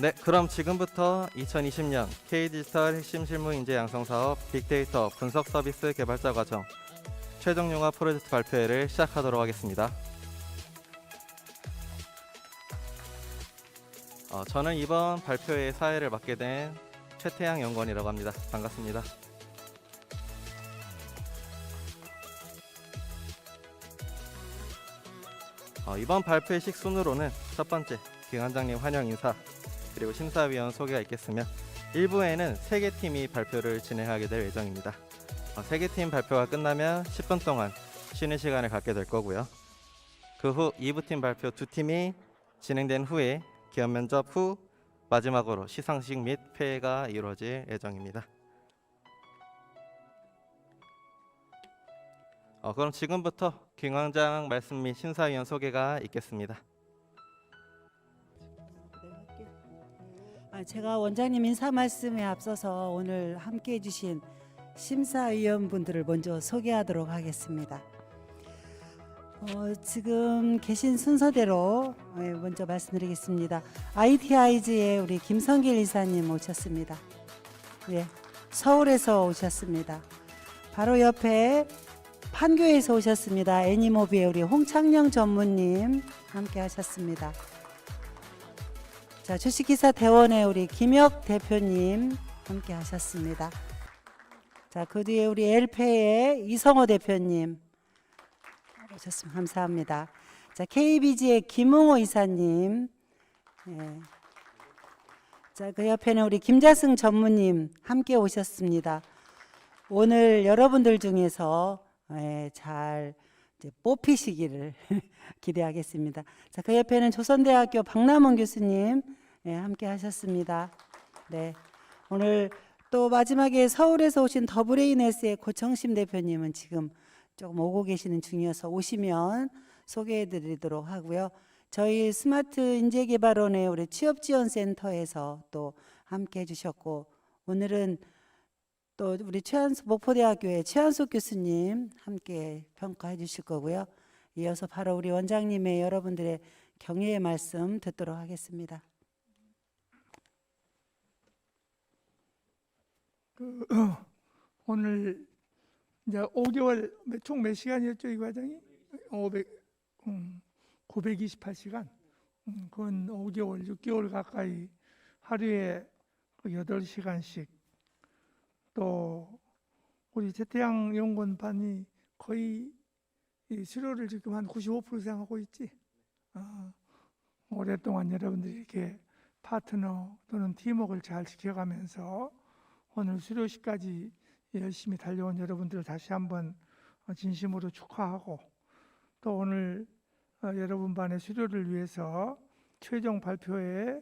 네, 그럼 지금부터 2020년 K디지털 핵심 실무 인재 양성 사업 빅데이터 분석 서비스 개발자 과정 최종 융합 프로젝트 발표회를 시작하도록 하겠습니다. 저는 이번 발표회 사회를 맡게 된 최태양 연구원이라고 합니다. 반갑습니다. 이번 발표식 순으로는 첫 번째, 김원장님 환영 인사, 그리고 심사위원 소개가 있겠으며 1부에는 3개 팀이 발표를 진행하게 될 예정입니다. 3개 팀 발표가 끝나면 10분 동안 쉬는 시간을 갖게 될 거고요. 그 후 2부 팀 발표 2팀이 진행된 후에 기업 면접 후 마지막으로 시상식 및 폐회가 이루어질 예정입니다. 그럼 지금부터 김원장 말씀 및 심사위원 소개가 있겠습니다. 제가 원장님 인사 말씀에 앞서서 오늘 함께 해주신 심사위원분들을 먼저 소개하도록 하겠습니다. 지금 계신 순서대로 먼저 말씀드리겠습니다. ITI즈의 우리 김성길 이사님 오셨습니다. 네, 서울에서 오셨습니다. 바로 옆에 판교에서 오셨습니다. 애니모비의 우리 홍창영 전무님 함께 하셨습니다. 자, 주식기사 대원의 우리 김혁 대표님 함께 하셨습니다. 자, 그 뒤에 우리 엘페의 이성호 대표님 오셨습니다. 감사합니다. 자, KBG의 김웅호 이사님. 네. 자, 그 옆에는 우리 김자승 전무님 함께 오셨습니다. 오늘 여러분들 중에서 잘 뽑히시기를 기대하겠습니다. 자, 그 옆에는 조선대학교 박남원 교수님 함께 하셨습니다. 네, 오늘 또 마지막에 서울에서 오신 더블ANS의 고청심 대표님은 지금 조금 오고 계시는 중이어서 오시면 소개해드리도록 하고요. 저희 스마트 인재개발원의 우리 취업지원센터에서 또 함께 해주셨고, 오늘은 또 우리 목포대학교의 최한숙 교수님 함께 평가해 주실 거고요. 이어서 바로 우리 원장님의 여러분들의 격려의 말씀 듣도록 하겠습니다. 오늘 이제 5개월 총 몇 시간이었죠, 이 과정이? 928시간. 그건 5개월, 6개월 가까이 하루에 8시간씩. 또 우리 최태양 연구원반이 거의 이 수료를 지금 한 95% 이상 하고 있지. 오랫동안 여러분들이 이렇게 파트너 또는 팀워크를 잘 지켜가면서 오늘 수료식까지 열심히 달려온 여러분들을 다시 한번 진심으로 축하하고, 또 오늘 여러분 반의 수료를 위해서 최종 발표에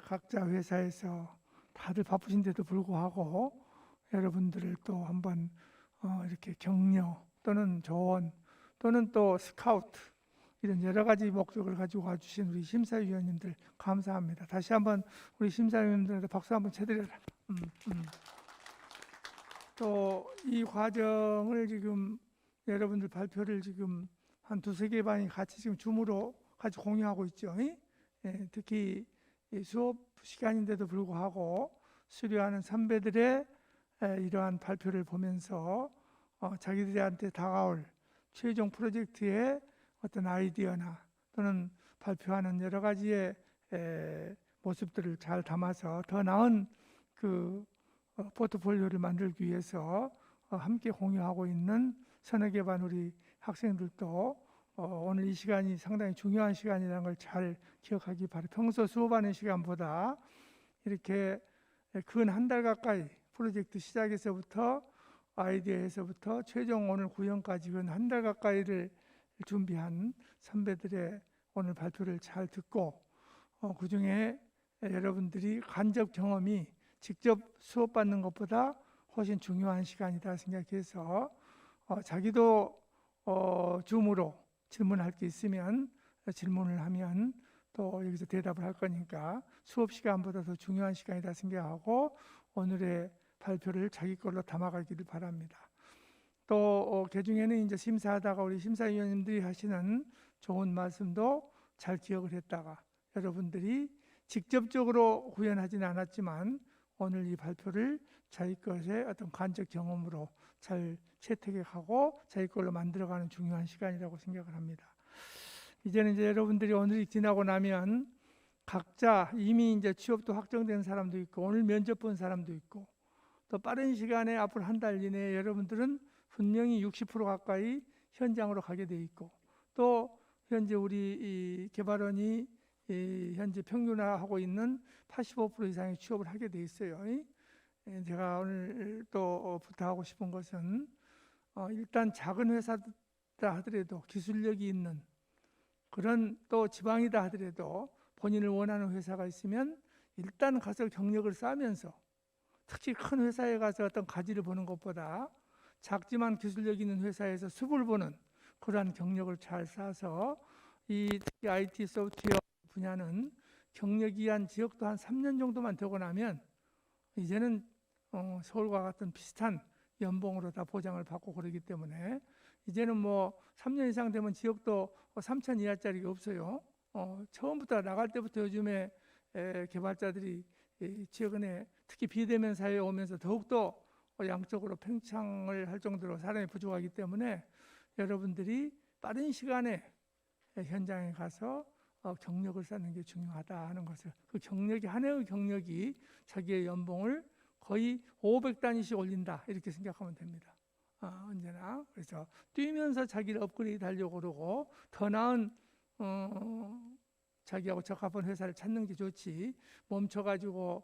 각자 회사에서 다들 바쁘신데도 불구하고 여러분들을 또 한번 이렇게 격려 또는 조언 또는 또 스카우트 이런 여러 가지 목적을 가지고 와주신 우리 심사위원님들 감사합니다. 다시 한번 우리 심사위원님들한테 박수 한번 쳐드려라. 또 이 과정을 지금 여러분들 발표를 지금 한 2-3개 반이 같이 지금 줌으로 같이 공유하고 있죠. 특히 이 수업 시간인데도 불구하고 수료하는 선배들의 이러한 발표를 보면서 자기들한테 다가올 최종 프로젝트의 어떤 아이디어나 또는 발표하는 여러 가지의 모습들을 잘 담아서 더 나은 그 포트폴리오를 만들기 위해서 함께 공유하고 있는 서너 개 반 우리 학생들도 오늘 이 시간이 상당히 중요한 시간이라는 걸 잘 기억하기 바랍니다. 평소 수업하는 시간보다 이렇게 근 한 달 가까이 프로젝트 시작에서부터 아이디어에서부터 최종 오늘 구현까지 근 한 달 가까이를 준비한 선배들의 오늘 발표를 잘 듣고 그 중에 여러분들이 간접 경험이 직접 수업받는 것보다 훨씬 중요한 시간이다 생각해서 자기도 줌으로 질문할 게 있으면 질문을 하면 또 여기서 대답을 할 거니까 수업 시간보다 더 중요한 시간이다 생각하고 오늘의 발표를 자기 걸로 담아가기를 바랍니다. 또 개중에는 이제 심사하다가 우리 심사위원님들이 하시는 좋은 말씀도 잘 기억을 했다가 여러분들이 직접적으로 구현하지는 않았지만 오늘 이 발표를 자기 것의 어떤 간접 경험으로 잘 채택하고 자기 걸로 만들어가는 중요한 시간이라고 생각을 합니다. 이제는 이제 여러분들이 오늘이 지나고 나면 각자 이미 이제 취업도 확정된 사람도 있고 오늘 면접 본 사람도 있고 또 빠른 시간에 앞으로 한 달 이내에 여러분들은 분명히 60% 가까이 현장으로 가게 돼 있고 또 현재 우리 이 개발원이 현재 평균화하고 있는 85% 이상의 취업을 하게 돼 있어요. 제가 오늘 또 부탁하고 싶은 것은 일단 작은 회사다 하더라도 기술력이 있는 그런 또 지방이다 하더라도 본인을 원하는 회사가 있으면 일단 가서 경력을 쌓으면서 특히 큰 회사에 가서 어떤 가지를 보는 것보다 작지만 기술력 있는 회사에서 숲을 보는 그러한 경력을 잘 쌓아서 이 특히 IT 소프트웨어 분야는 경력이 한 지역도 한 3년 정도만 되고 나면 이제는 서울과 같은 비슷한 연봉으로 다 보장을 받고 그러기 때문에 이제는 뭐 3년 이상 되면 지역도 3천 이하짜리가 없어요. 처음부터 나갈 때부터 요즘에 개발자들이 최근에 특히 비대면 사회에 오면서 더욱더 양적으로 팽창을 할 정도로 사람이 부족하기 때문에 여러분들이 빠른 시간에 현장에 가서 경력을 쌓는 게 중요하다 하는 것을 그 경력이 한 해의 경력이 자기의 연봉을 거의 500단위씩 올린다 이렇게 생각하면 됩니다. 언제나 그래서 뛰면서 자기를 업그레이드 하려고 그러고 더 나은 자기하고 적합한 회사를 찾는 게 좋지 멈춰가지고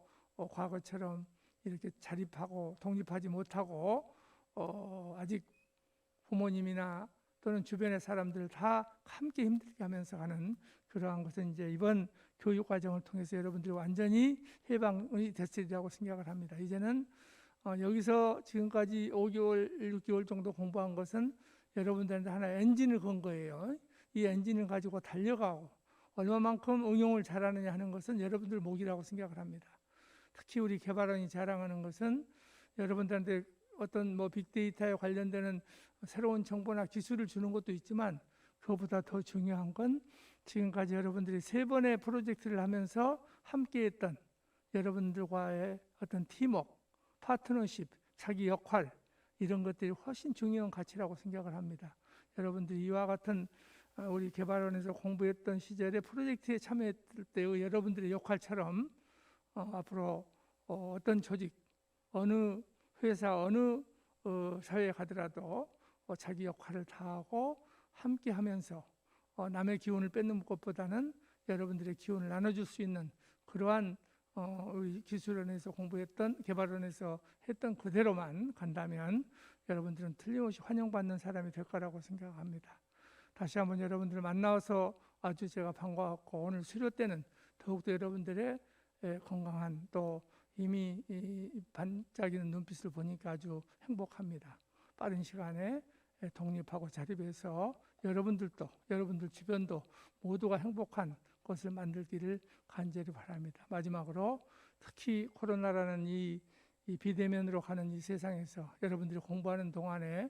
과거처럼 이렇게 자립하고 독립하지 못하고 아직 부모님이나 또는 주변의 사람들 다 함께 힘들게 하면서 가는 그러한 것은 이제 이번 교육 과정을 통해서 여러분들이 완전히 해방이 됐으리라고 생각을 합니다. 이제는 여기서 지금까지 5개월, 6개월 정도 공부한 것은 여러분들한테 하나의 엔진을 건 거예요. 이 엔진을 가지고 달려가고 얼마만큼 응용을 잘하느냐 하는 것은 여러분들 몫이라고 생각을 합니다. 특히 우리 개발원이 자랑하는 것은 여러분들한테 어떤 뭐 빅데이터에 관련되는 새로운 정보나 기술을 주는 것도 있지만 그것보다 더 중요한 건 지금까지 여러분들이 3번의 프로젝트를 하면서 함께했던 여러분들과의 어떤 팀워크, 파트너십, 자기 역할 이런 것들이 훨씬 중요한 가치라고 생각을 합니다. 여러분들이 이와 같은 우리 개발원에서 공부했던 시절에 프로젝트에 참여했을 때의 여러분들의 역할처럼 앞으로 어떤 조직, 어느 회사, 어느 사회에 가더라도 자기 역할을 다하고 함께 하면서 남의 기운을 뺏는 것보다는 여러분들의 기운을 나눠줄 수 있는 그러한 우리 기술원에서 공부했던 개발원에서 했던 그대로만 간다면 여러분들은 틀림없이 환영받는 사람이 될 거라고 생각합니다. 다시 한번 여러분들을 만나서 아주 제가 반가웠고 오늘 수료 때는 더욱더 여러분들의 건강한 또 이미 반짝이는 눈빛을 보니까 아주 행복합니다. 빠른 시간에 독립하고 자립해서 여러분들도 여러분들 주변도 모두가 행복한 것을 만들기를 간절히 바랍니다. 마지막으로 특히 코로나라는 이 비대면으로 가는 이 세상에서 여러분들이 공부하는 동안에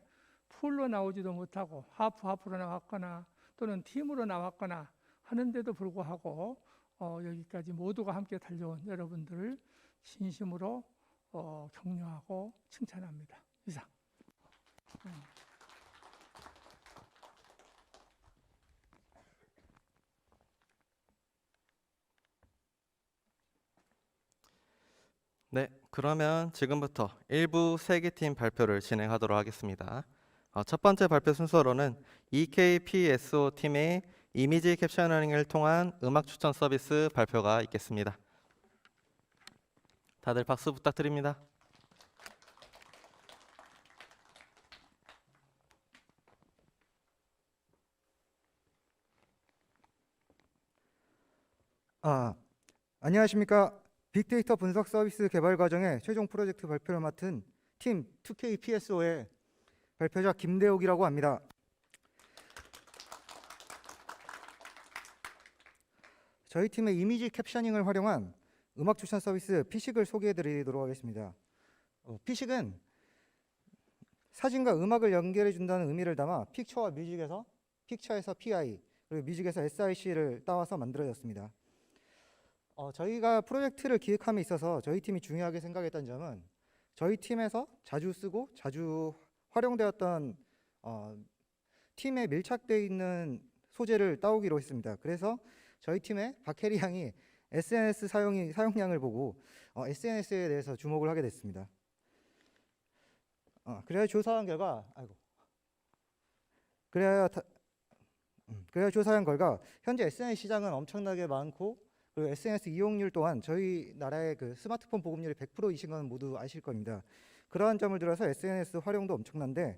풀로 나오지도 못하고 하프로 나왔거나 또는 팀으로 나왔거나 하는데도 불구하고 여기까지 모두가 함께 달려온 여러분들을 진심으로 격려하고 칭찬합니다. 이상. 네, 그러면 지금부터 일부 세계팀 발표를 진행하도록 하겠습니다. 첫 번째 발표 순서로는 EKPSO 팀의 이미지 캡셔닝을 통한 음악 추천 서비스 발표가 있겠습니다. 다들 박수 부탁드립니다. 안녕하십니까. 빅데이터 분석 서비스 개발 과정의 최종 프로젝트 발표를 맡은 팀 2KPSO의 발표자 김대욱이라고 합니다. 저희 팀의 이미지 캡셔닝을 활용한 음악 추천 서비스 피식을 소개해 드리도록 하겠습니다. 피식은 사진과 음악을 연결해 준다는 의미를 담아 픽처와 뮤직에서 픽처에서 PI 그리고 뮤직에서 SIC를 따와서 만들어졌습니다. 저희가 프로젝트를 기획함에 있어서 저희 팀이 중요하게 생각했던 점은 저희 팀에서 자주 쓰고 자주 활용되었던 팀에 밀착되어 있는 소재를 따오기로 했습니다. 그래서 저희 팀의 박혜리 양이 SNS 사용량을 보고 SNS에 대해서 주목을 하게 됐습니다. 그래야 조사한 결과, 그래야 조사한 결과 현재 SNS 시장은 엄청나게 많고, 그리고 SNS 이용률 또한 저희 나라의 그 스마트폰 보급률이 100%이신 건 모두 아실 겁니다. 그러한 점을 들어서 SNS 활용도 엄청난데,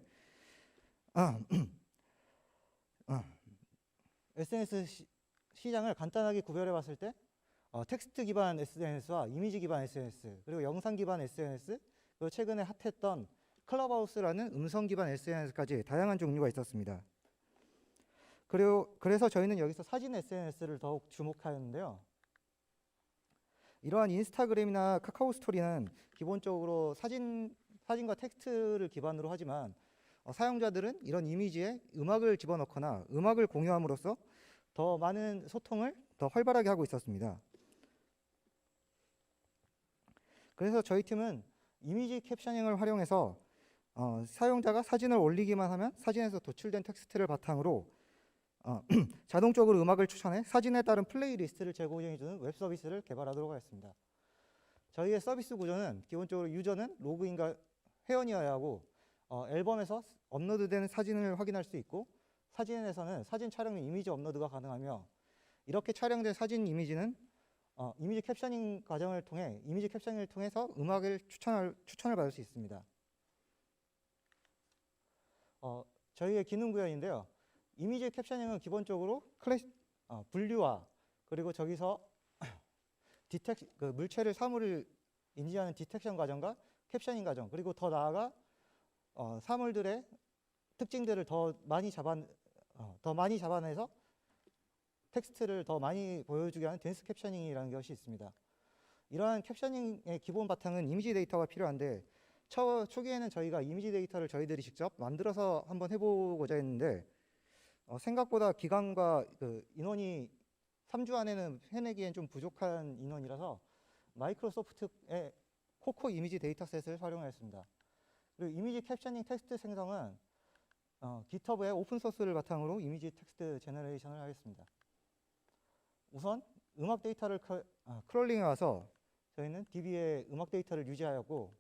SNS 시장을 간단하게 구별해 봤을 때 텍스트 기반 SNS와 이미지 기반 SNS, 그리고 영상 기반 SNS, 그리고 최근에 핫했던 클럽하우스라는 음성 기반 SNS까지 다양한 종류가 있었습니다. 그래서 저희는 여기서 사진 SNS를 더욱 주목하였는데요. 이러한 인스타그램이나 카카오 스토리는 기본적으로 사진과 텍스트를 기반으로 하지만 사용자들은 이런 이미지에 음악을 집어넣거나 음악을 공유함으로써 더 많은 소통을 더 활발하게 하고 있었습니다. 그래서 저희 팀은 이미지 캡셔닝을 활용해서 사용자가 사진을 올리기만 하면 사진에서 도출된 텍스트를 바탕으로 자동적으로 음악을 추천해 사진에 따른 플레이리스트를 제공해주는 웹 서비스를 개발하도록 하였습니다. 저희의 서비스 구조는 기본적으로 유저는 로그인과 회원이어야 하고 앨범에서 업로드된 사진을 확인할 수 있고, 사진에서는 사진 촬영 및 이미지 업로드가 가능하며, 이렇게 촬영된 사진 이미지는 이미지 캡셔닝 과정을 통해 이미지 캡셔닝을 통해서 음악을 추천을 받을 수 있습니다. 저희의 기능 구현인데요. 이미지 캡셔닝은 기본적으로 분류와, 그리고 저기서 물체를 사물을 인지하는 디텍션 과정과 캡셔닝 과정, 그리고 더 나아가 사물들의 특징들을 더 많이 잡아내서 텍스트를 더 많이 보여주게 하는 댄스 캡셔닝이라는 것이 있습니다. 이러한 캡셔닝의 기본 바탕은 이미지 데이터가 필요한데, 초기에는 저희가 이미지 데이터를 저희들이 직접 만들어서 한번 해보고자 했는데 생각보다 기간과 인원이 3주 안에는 해내기엔 좀 부족한 인원이라서 마이크로소프트의 코코 이미지 데이터셋을 활용하였습니다. 그리고 이미지 캡셔닝 텍스트 생성은 GitHub의 오픈소스를 바탕으로 이미지 텍스트 제너레이션을 하겠습니다. 우선 음악 데이터를 크롤링해 와서 저희는 DB에 음악 데이터를 유지하였고,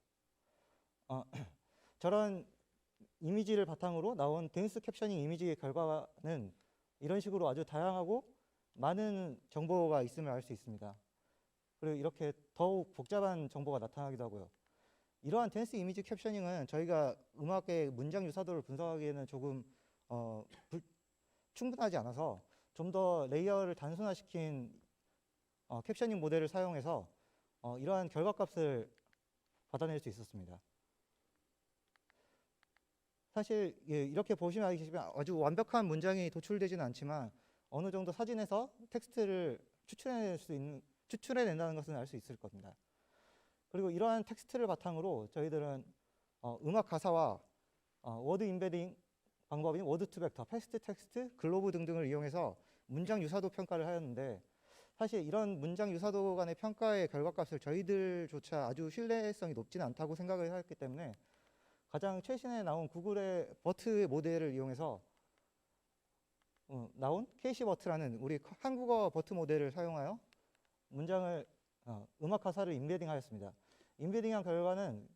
저런 이미지를 바탕으로 나온 댄스 캡셔닝 이미지의 결과는 이런 식으로 아주 다양하고 많은 정보가 있음을 알 수 있습니다. 그리고 이렇게 더욱 복잡한 정보가 나타나기도 하고요. 이러한 댄스 이미지 캡셔닝은 저희가 음악의 문장 유사도를 분석하기에는 조금 충분하지 않아서 좀 더 레이어를 단순화시킨 캡셔닝 모델을 사용해서 이러한 결과값을 받아낼 수 있었습니다. 사실 이렇게 보시면 알겠지만 아주 완벽한 문장이 도출되지는 않지만 어느 정도 사진에서 텍스트를 추출해낸다는 것은 알 수 있을 겁니다. 그리고 이러한 텍스트를 바탕으로 저희들은 음악 가사와 워드 임베딩 방법인 워드 투 벡터, 패스트 텍스트, 글로브 등등을 이용해서 문장 유사도 평가를 하였는데, 사실 이런 문장 유사도 간의 평가의 결과값을 저희들조차 아주 신뢰성이 높지는 않다고 생각을 하였기 때문에 가장 최신에 나온 구글의 버트 모델을 이용해서 나온 KC버트라는 우리 한국어 버트 모델을 사용하여 문장을 음악 가사를 임베딩하였습니다. 임베딩한 결과는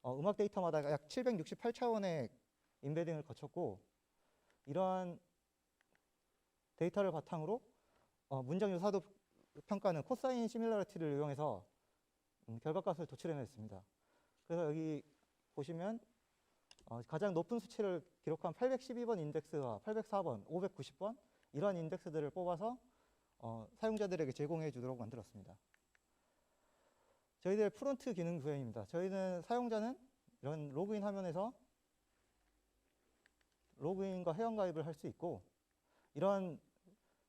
음악 데이터마다 약 768차원의 임베딩을 거쳤고, 이러한 데이터를 바탕으로 문장 유사도 평가는 코사인 시밀러리티를 이용해서 결과값을 도출해냈습니다. 그래서 여기 보시면 가장 높은 수치를 기록한 812번 인덱스와 804번, 590번 이러한 인덱스들을 뽑아서 사용자들에게 제공해 주도록 만들었습니다. 저희들의 프론트 기능 구현입니다. 저희는 사용자는 이런 로그인 화면에서 로그인과 회원가입을 할 수 있고, 이러한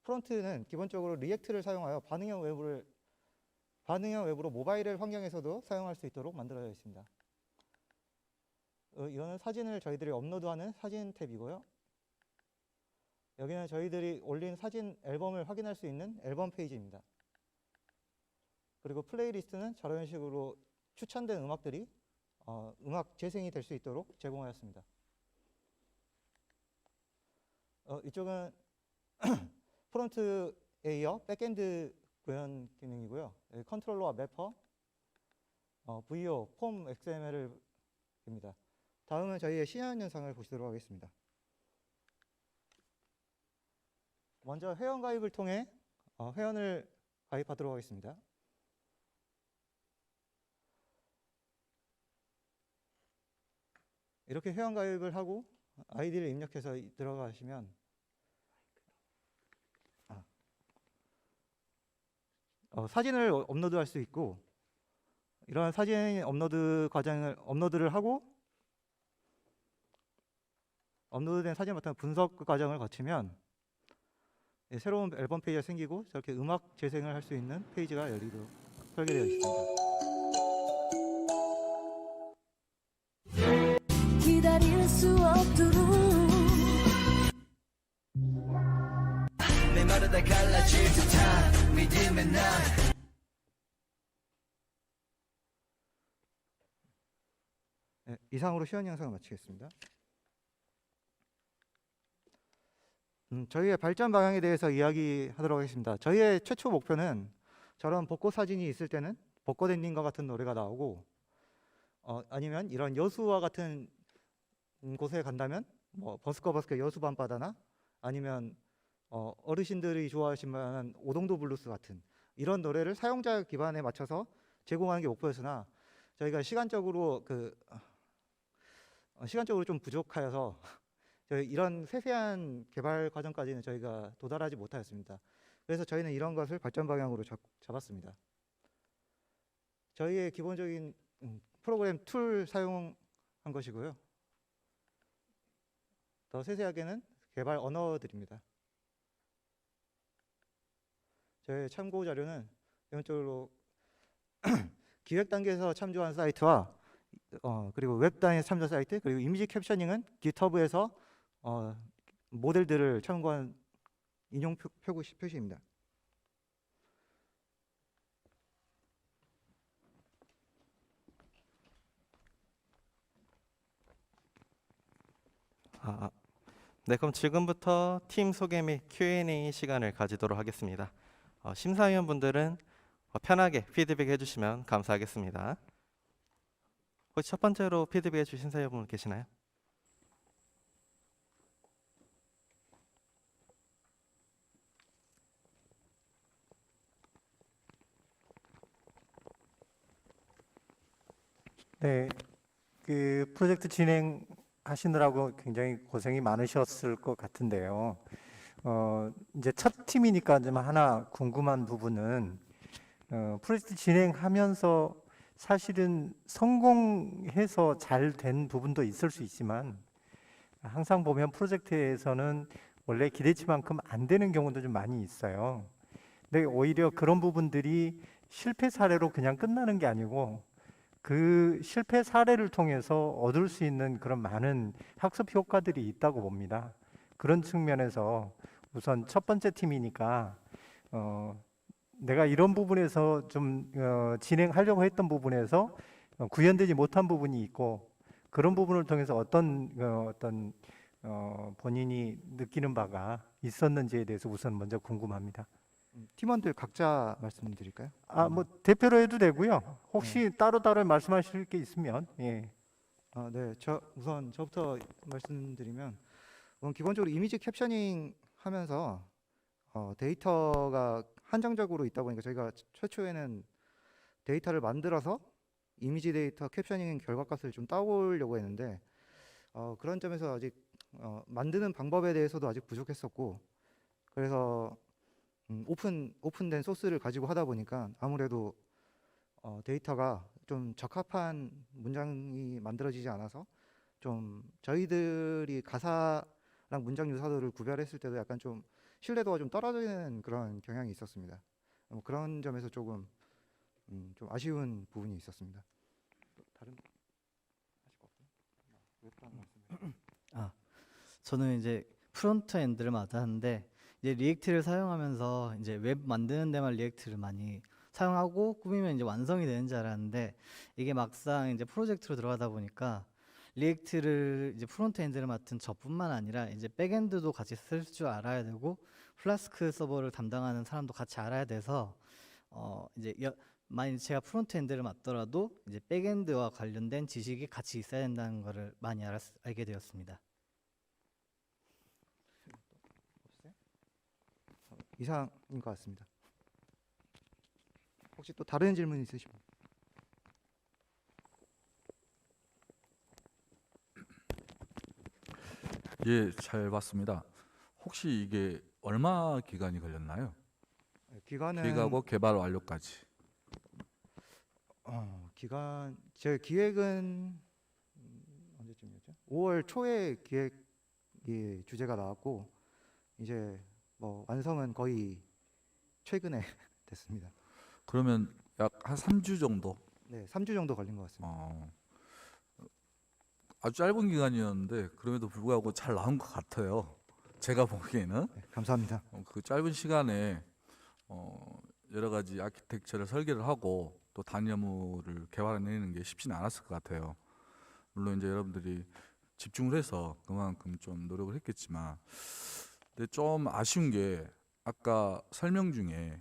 프론트는 기본적으로 리액트를 사용하여 반응형 웹으로 모바일 환경에서도 사용할 수 있도록 만들어져 있습니다. 이거는 사진을 저희들이 업로드하는 사진 탭이고요. 여기는 저희들이 올린 사진 앨범을 확인할 수 있는 앨범 페이지입니다. 그리고 플레이리스트는 저런 식으로 추천된 음악들이 음악 재생이 될 수 있도록 제공하였습니다. 이쪽은 프론트에 이어 백엔드 구현 기능이고요. 여기 컨트롤러와 매퍼, VO, 폼 XML입니다. 다음은 저희의 시연 영상을 보시도록 하겠습니다. 먼저 회원 가입을 통해 회원을 가입하도록 하겠습니다. 이렇게 회원 가입을 하고 아이디를 입력해서 들어가시면 사진을 업로드할 수 있고, 이러한 사진 업로드 과정을 업로드를 하고 업로드된 사진 바탕 분석 과정을 거치면 새로운 앨범 페이지가 생기고 저렇게 음악 재생을 할 수 있는 페이지가 열리도록 설계되어 있습니다. 기다릴 수 없도록 내 말을 다 갈라질 듯한 믿음의 날 이상으로 시연 영상을 마치겠습니다. 저희의 발전 방향에 대해서 이야기하도록 하겠습니다. 저희의 최초 목표는 저런 벚꽃 사진이 있을 때는 벚꽃 엔딩과 같은 노래가 나오고, 아니면 이런 여수와 같은 곳에 간다면 뭐 버스커 버스커 여수 밤바다나, 아니면 어르신들이 좋아하실 만한 오동도 블루스 같은 이런 노래를 사용자 기반에 맞춰서 제공하는 게 목표였으나, 저희가 시간적으로 좀 부족하여서 저희 이런 세세한 개발 과정까지는 저희가 도달하지 못하였습니다. 그래서 저희는 이런 것을 발전 방향으로 잡았습니다. 저희의 기본적인 프로그램 툴 사용한 것이고요. 더 세세하게는 개발 언어들입니다. 저희 참고 자료는 기본적으로 기획 단계에서 참조한 사이트와 그리고 웹 단위 참조 사이트, 그리고 이미지 캡셔닝은 GitHub에서 모델들을 참고한 인용 표시입니다. 네, 그럼 지금부터 팀 소개 및 Q&A 시간을 가지도록 하겠습니다. 심사위원분들은 편하게 피드백 해주시면 감사하겠습니다. 혹시 첫 번째로 피드백 해주실 심사위원분 계시나요? 네, 그 프로젝트 진행하시느라고 굉장히 고생이 많으셨을 것 같은데요. 이제 첫 팀이니까 좀 하나 궁금한 부분은 프로젝트 진행하면서 사실은 성공해서 잘 된 부분도 있을 수 있지만, 항상 보면 프로젝트에서는 원래 기대치만큼 안 되는 경우도 좀 많이 있어요. 근데 오히려 그런 부분들이 실패 사례로 그냥 끝나는 게 아니고, 그 실패 사례를 통해서 얻을 수 있는 그런 많은 학습 효과들이 있다고 봅니다. 그런 측면에서 우선 첫 번째 팀이니까 내가 이런 부분에서 좀 진행하려고 했던 부분에서 구현되지 못한 부분이 있고, 그런 부분을 통해서 어떤 본인이 느끼는 바가 있었는지에 대해서 우선 먼저 궁금합니다. 팀원들 각자 말씀드릴까요? 뭐 대표로 해도 되고요. 혹시 따로 말씀하실 게 있으면. 예. 네, 우선 저부터 말씀드리면, 기본적으로 이미지 캡셔닝 하면서 데이터가 한정적으로 있다 보니까 저희가 최초에는 데이터를 만들어서 이미지 데이터 캡셔닝 결과값을 좀 따오려고 했는데, 그런 점에서 아직 만드는 방법에 대해서도 아직 부족했었고, 그래서 오픈된 소스를 가지고 하다 보니까 아무래도 데이터가 좀 적합한 문장이 만들어지지 않아서 좀 저희들이 가사랑 문장 유사도를 구별했을 때도 약간 좀 신뢰도가 좀 떨어지는 그런 경향이 있었습니다. 그런 점에서 조금 좀 아쉬운 부분이 있었습니다. 다른 저는 이제 프론트 엔드를 맡았는데, 이제 리액트를 사용하면서 이제 웹 만드는 데만 리액트를 많이 사용하고 꾸미면 이제 완성이 되는 줄 알았는데 이게 막상 이제 프로젝트로 들어가다 보니까 리액트를 이제 프론트엔드를 맡은 저뿐만 아니라 이제 백엔드도 같이 쓸 줄 알아야 되고 플라스크 서버를 담당하는 사람도 같이 알아야 돼서 이제 만약 제가 프론트엔드를 맡더라도 이제 백엔드와 관련된 지식이 같이 있어야 된다는 것을 많이 알게 되었습니다. 이상인 것 같습니다. 혹시 또 다른 질문 있으시면? 예, 잘 봤습니다. 혹시 이게 얼마 기간이 걸렸나요? 기간은 기획하고 개발 완료까지. 기간 제 기획은 언제쯤이었죠? 5월 초에 기획이 주제가 나왔고 이제 뭐 완성은 거의 최근에 됐습니다. 그러면 약 한 3주 정도. 네, 3주 정도 걸린 것 같습니다. 아주 짧은 기간이었는데 그럼에도 불구하고 잘 나온 것 같아요. 제가 보기에는 네, 감사합니다. 그 짧은 시간에 여러 가지 아키텍처를 설계를 하고 또 단위업무를 개발해내는 게 쉽지는 않았을 것 같아요. 물론 이제 여러분들이 집중을 해서 그만큼 좀 노력을 했겠지만, 근데 좀 아쉬운 게 아까 설명 중에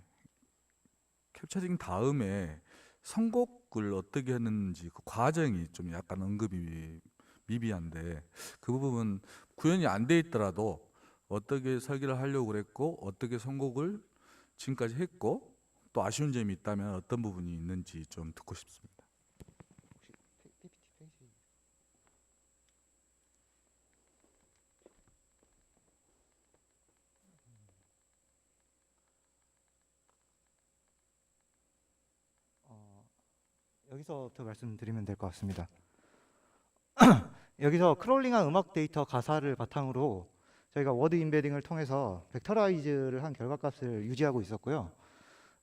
캡처링 다음에 선곡을 어떻게 했는지 그 과정이 좀 약간 언급이 미비한데 그 부분 구현이 안 돼 있더라도 어떻게 설계를 하려고 그랬고 어떻게 선곡을 지금까지 했고 또 아쉬운 점이 있다면 어떤 부분이 있는지 좀 듣고 싶습니다. PPT 페이지. 여기서부터 말씀드리면 될 것 같습니다. 여기서 크롤링한 음악 데이터 가사를 바탕으로 저희가 워드 임베딩을 통해서 벡터라이즈를 한 결과값을 유지하고 있었고요.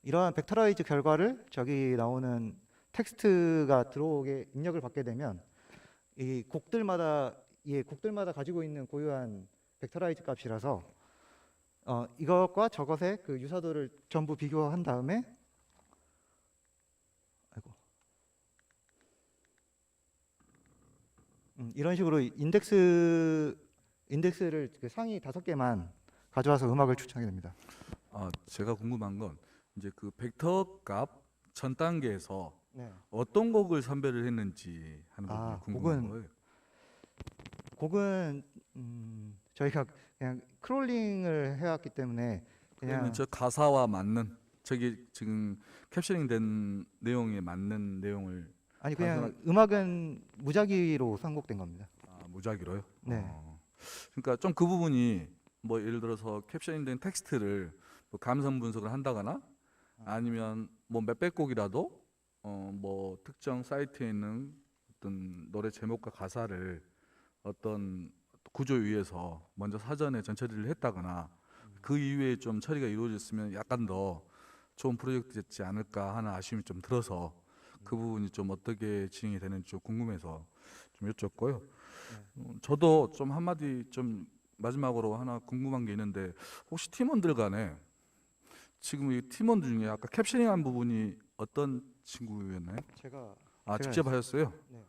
이러한 벡터라이즈 결과를 저기 나오는 텍스트가 들어오게 입력을 받게 되면 이 곡들마다 가지고 있는 고유한 벡터라이즈 값이라서 이것과 저것의 그 유사도를 전부 비교한 다음에 이런 식으로 인덱스를 그 상위 5개만 가져와서 음악을 추천하게 됩니다. 제가 궁금한 건 이제 그 벡터 값 전 단계에서 네. 어떤 곡을 선별을 했는지 하는 부분이 궁금한 거예요. 곡은 저희가 그냥 크롤링을 해왔기 때문에 그러면 그냥 저 가사와 맞는 저기 지금 캡처링 된 내용에 맞는 내용을 아니 그냥 음악은 무작위로 선곡된 겁니다. 무작위로요? 네. 그러니까 좀 그 부분이 뭐 예를 들어서 캡처링 된 텍스트를 뭐 감성 분석을 한다거나 아니면 뭐 몇백 곡이라도 뭐 특정 사이트에 있는 어떤 노래 제목과 가사를 어떤 구조 위에서 먼저 사전에 전처리를 했다거나 그 이후에 좀 처리가 이루어졌으면 약간 더 좋은 프로젝트였지 않을까 하는 아쉬움이 좀 들어서 그 부분이 좀 어떻게 진행이 되는지 좀 궁금해서 좀 여쭙고요. 저도 좀 한마디 좀 마지막으로 하나 궁금한 게 있는데 혹시 팀원들 간에 지금 이 팀원들 중에 아까 캡처링한 부분이 어떤 친구였나요? 제가 직접 하셨어요? 네.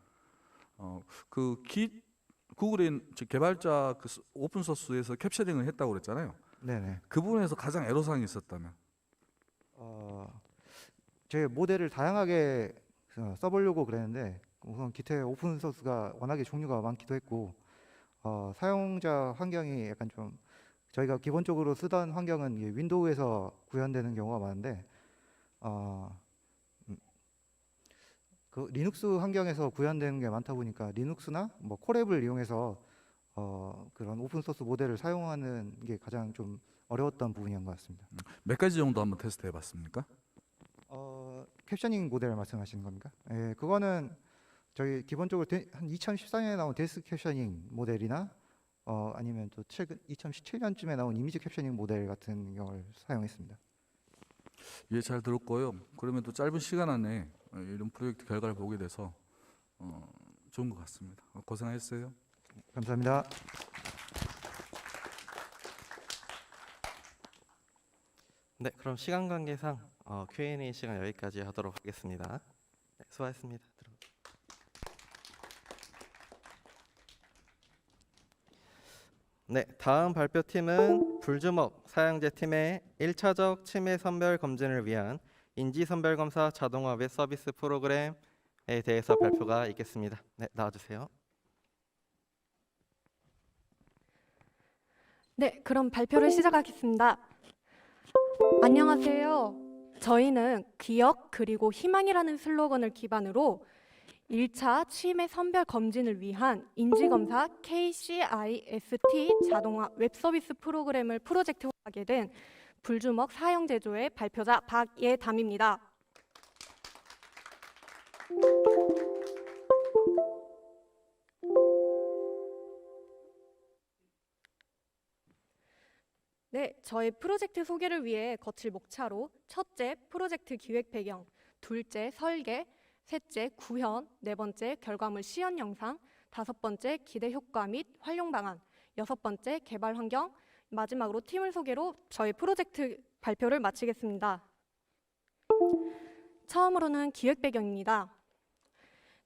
구글의 개발자 그 오픈 소스에서 캡처링을 했다고 그랬잖아요. 네네. 그 부분에서 가장 애로사항이 있었다면? 제 모델을 다양하게 써보려고 그랬는데 우선 기타의 오픈 소스가 워낙에 종류가 많기도 했고 사용자 환경이 약간 좀 저희가 기본적으로 쓰던 환경은 이게 윈도우에서 구현되는 경우가 많은데 그 리눅스 환경에서 구현되는 게 많다 보니까 리눅스나 뭐 콜앱을 이용해서 그런 오픈 소스 모델을 사용하는 게 가장 좀 어려웠던 부분이었던 것 같습니다. 몇 가지 정도 한번 테스트 해봤습니까? 캡셔닝 모델 말씀하시는 겁니까? 예, 그거는 저희 기본적으로 한 2014년에 나온 데스크 캡셔닝 모델이나 아니면 또 최근 2017년쯤에 나온 이미지 캡셔닝 모델 같은 경우를 사용했습니다. 예, 잘 들었고요. 그러면 또 짧은 시간 안에 이런 프로젝트 결과를 보게 돼서 좋은 것 같습니다. 고생하셨어요. 감사합니다. 네, 그럼 시간 관계상 Q&A 시간 여기까지 하도록 하겠습니다. 네, 수고하셨습니다. 네, 다음 발표팀은 불주먹 사양제 팀의 1차적 치매 선별 검진을 위한 인지 선별 검사 자동화 웹 서비스 프로그램에 대해서 발표가 있겠습니다. 네, 나와주세요. 네, 그럼 발표를 시작하겠습니다. 안녕하세요. 저희는 기억 그리고 희망이라는 슬로건을 기반으로 1차 치매 선별 검진을 위한 인지검사 KCIST 자동화 웹서비스 프로그램을 프로젝트화하게 된 불주먹 사형제조의 발표자 박예담입니다. 네, 저희 프로젝트 소개를 위해 거칠 목차로 첫째, 프로젝트 기획 배경, 둘째, 설계, 셋째, 구현, 네 번째, 결과물 시연 영상, 다섯 번째, 기대 효과 및 활용 방안, 여섯 번째, 개발 환경, 마지막으로 팀을 소개로 저희 프로젝트 발표를 마치겠습니다. 처음으로는 기획 배경입니다.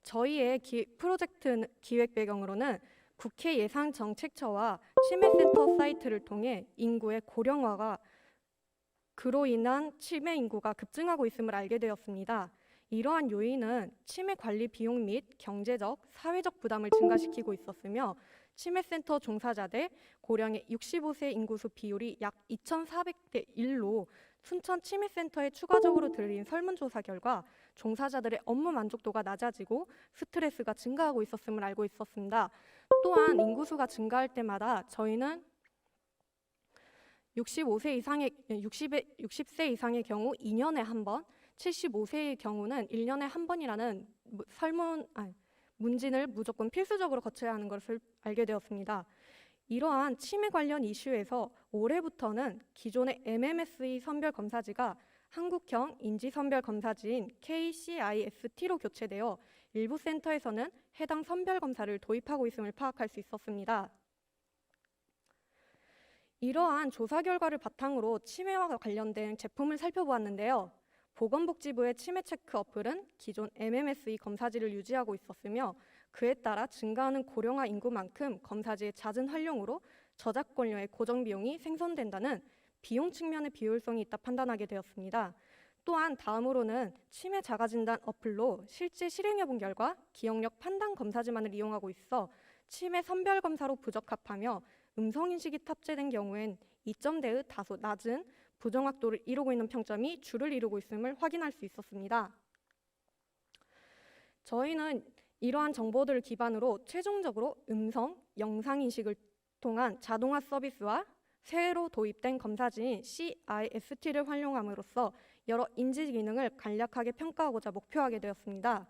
저희의 프로젝트 기획 배경으로는 국회 예산정책처와 치매센터 사이트를 통해 인구의 고령화가 그로 인한 치매 인구가 급증하고 있음을 알게 되었습니다. 이러한 요인은 치매 관리 비용 및 경제적, 사회적 부담을 증가시키고 있었으며 치매센터 종사자 대 고령의 65세 인구수 비율이 약 2,400대 1로 순천 치매센터에 추가적으로 드린 설문조사 결과 종사자들의 업무 만족도가 낮아지고 스트레스가 증가하고 있었음을 알고 있었습니다. 또한 인구수가 증가할 때마다 저희는 60세 이상의 경우 2년에 한 번, 75세의 경우는 1년에 한 번이라는 문진을 무조건 필수적으로 거쳐야 하는 것을 알게 되었습니다. 이러한 치매 관련 이슈에서 올해부터는 기존의 MMSE 선별 검사지가 한국형 인지 선별 검사지인 KCIST로 교체되어 일부 센터에서는 해당 선별 검사를 도입하고 있음을 파악할 수 있었습니다. 이러한 조사 결과를 바탕으로 치매와 관련된 제품을 살펴보았는데요. 보건복지부의 치매 체크 어플은 기존 MMSE 검사지를 유지하고 있었으며 그에 따라 증가하는 고령화 인구만큼 검사지의 잦은 활용으로 저작권료의 고정 비용이 생성된다는 비용 측면의 비효율성이 있다 판단하게 되었습니다. 또한 다음으로는 치매 자가진단 어플로 실제 실행해본 결과 기억력 판단 검사지만을 이용하고 있어 치매 선별 검사로 부적합하며 음성인식이 탑재된 경우엔 2점대의 다소 낮은 부정확도를 이루고 있는 평점이 주를 이루고 있음을 확인할 수 있었습니다. 저희는 이러한 정보들을 기반으로 최종적으로 음성, 영상 인식을 통한 자동화 서비스와 새로 도입된 검사지인 CIST를 활용함으로써 여러 인지 기능을 간략하게 평가하고자 목표하게 되었습니다.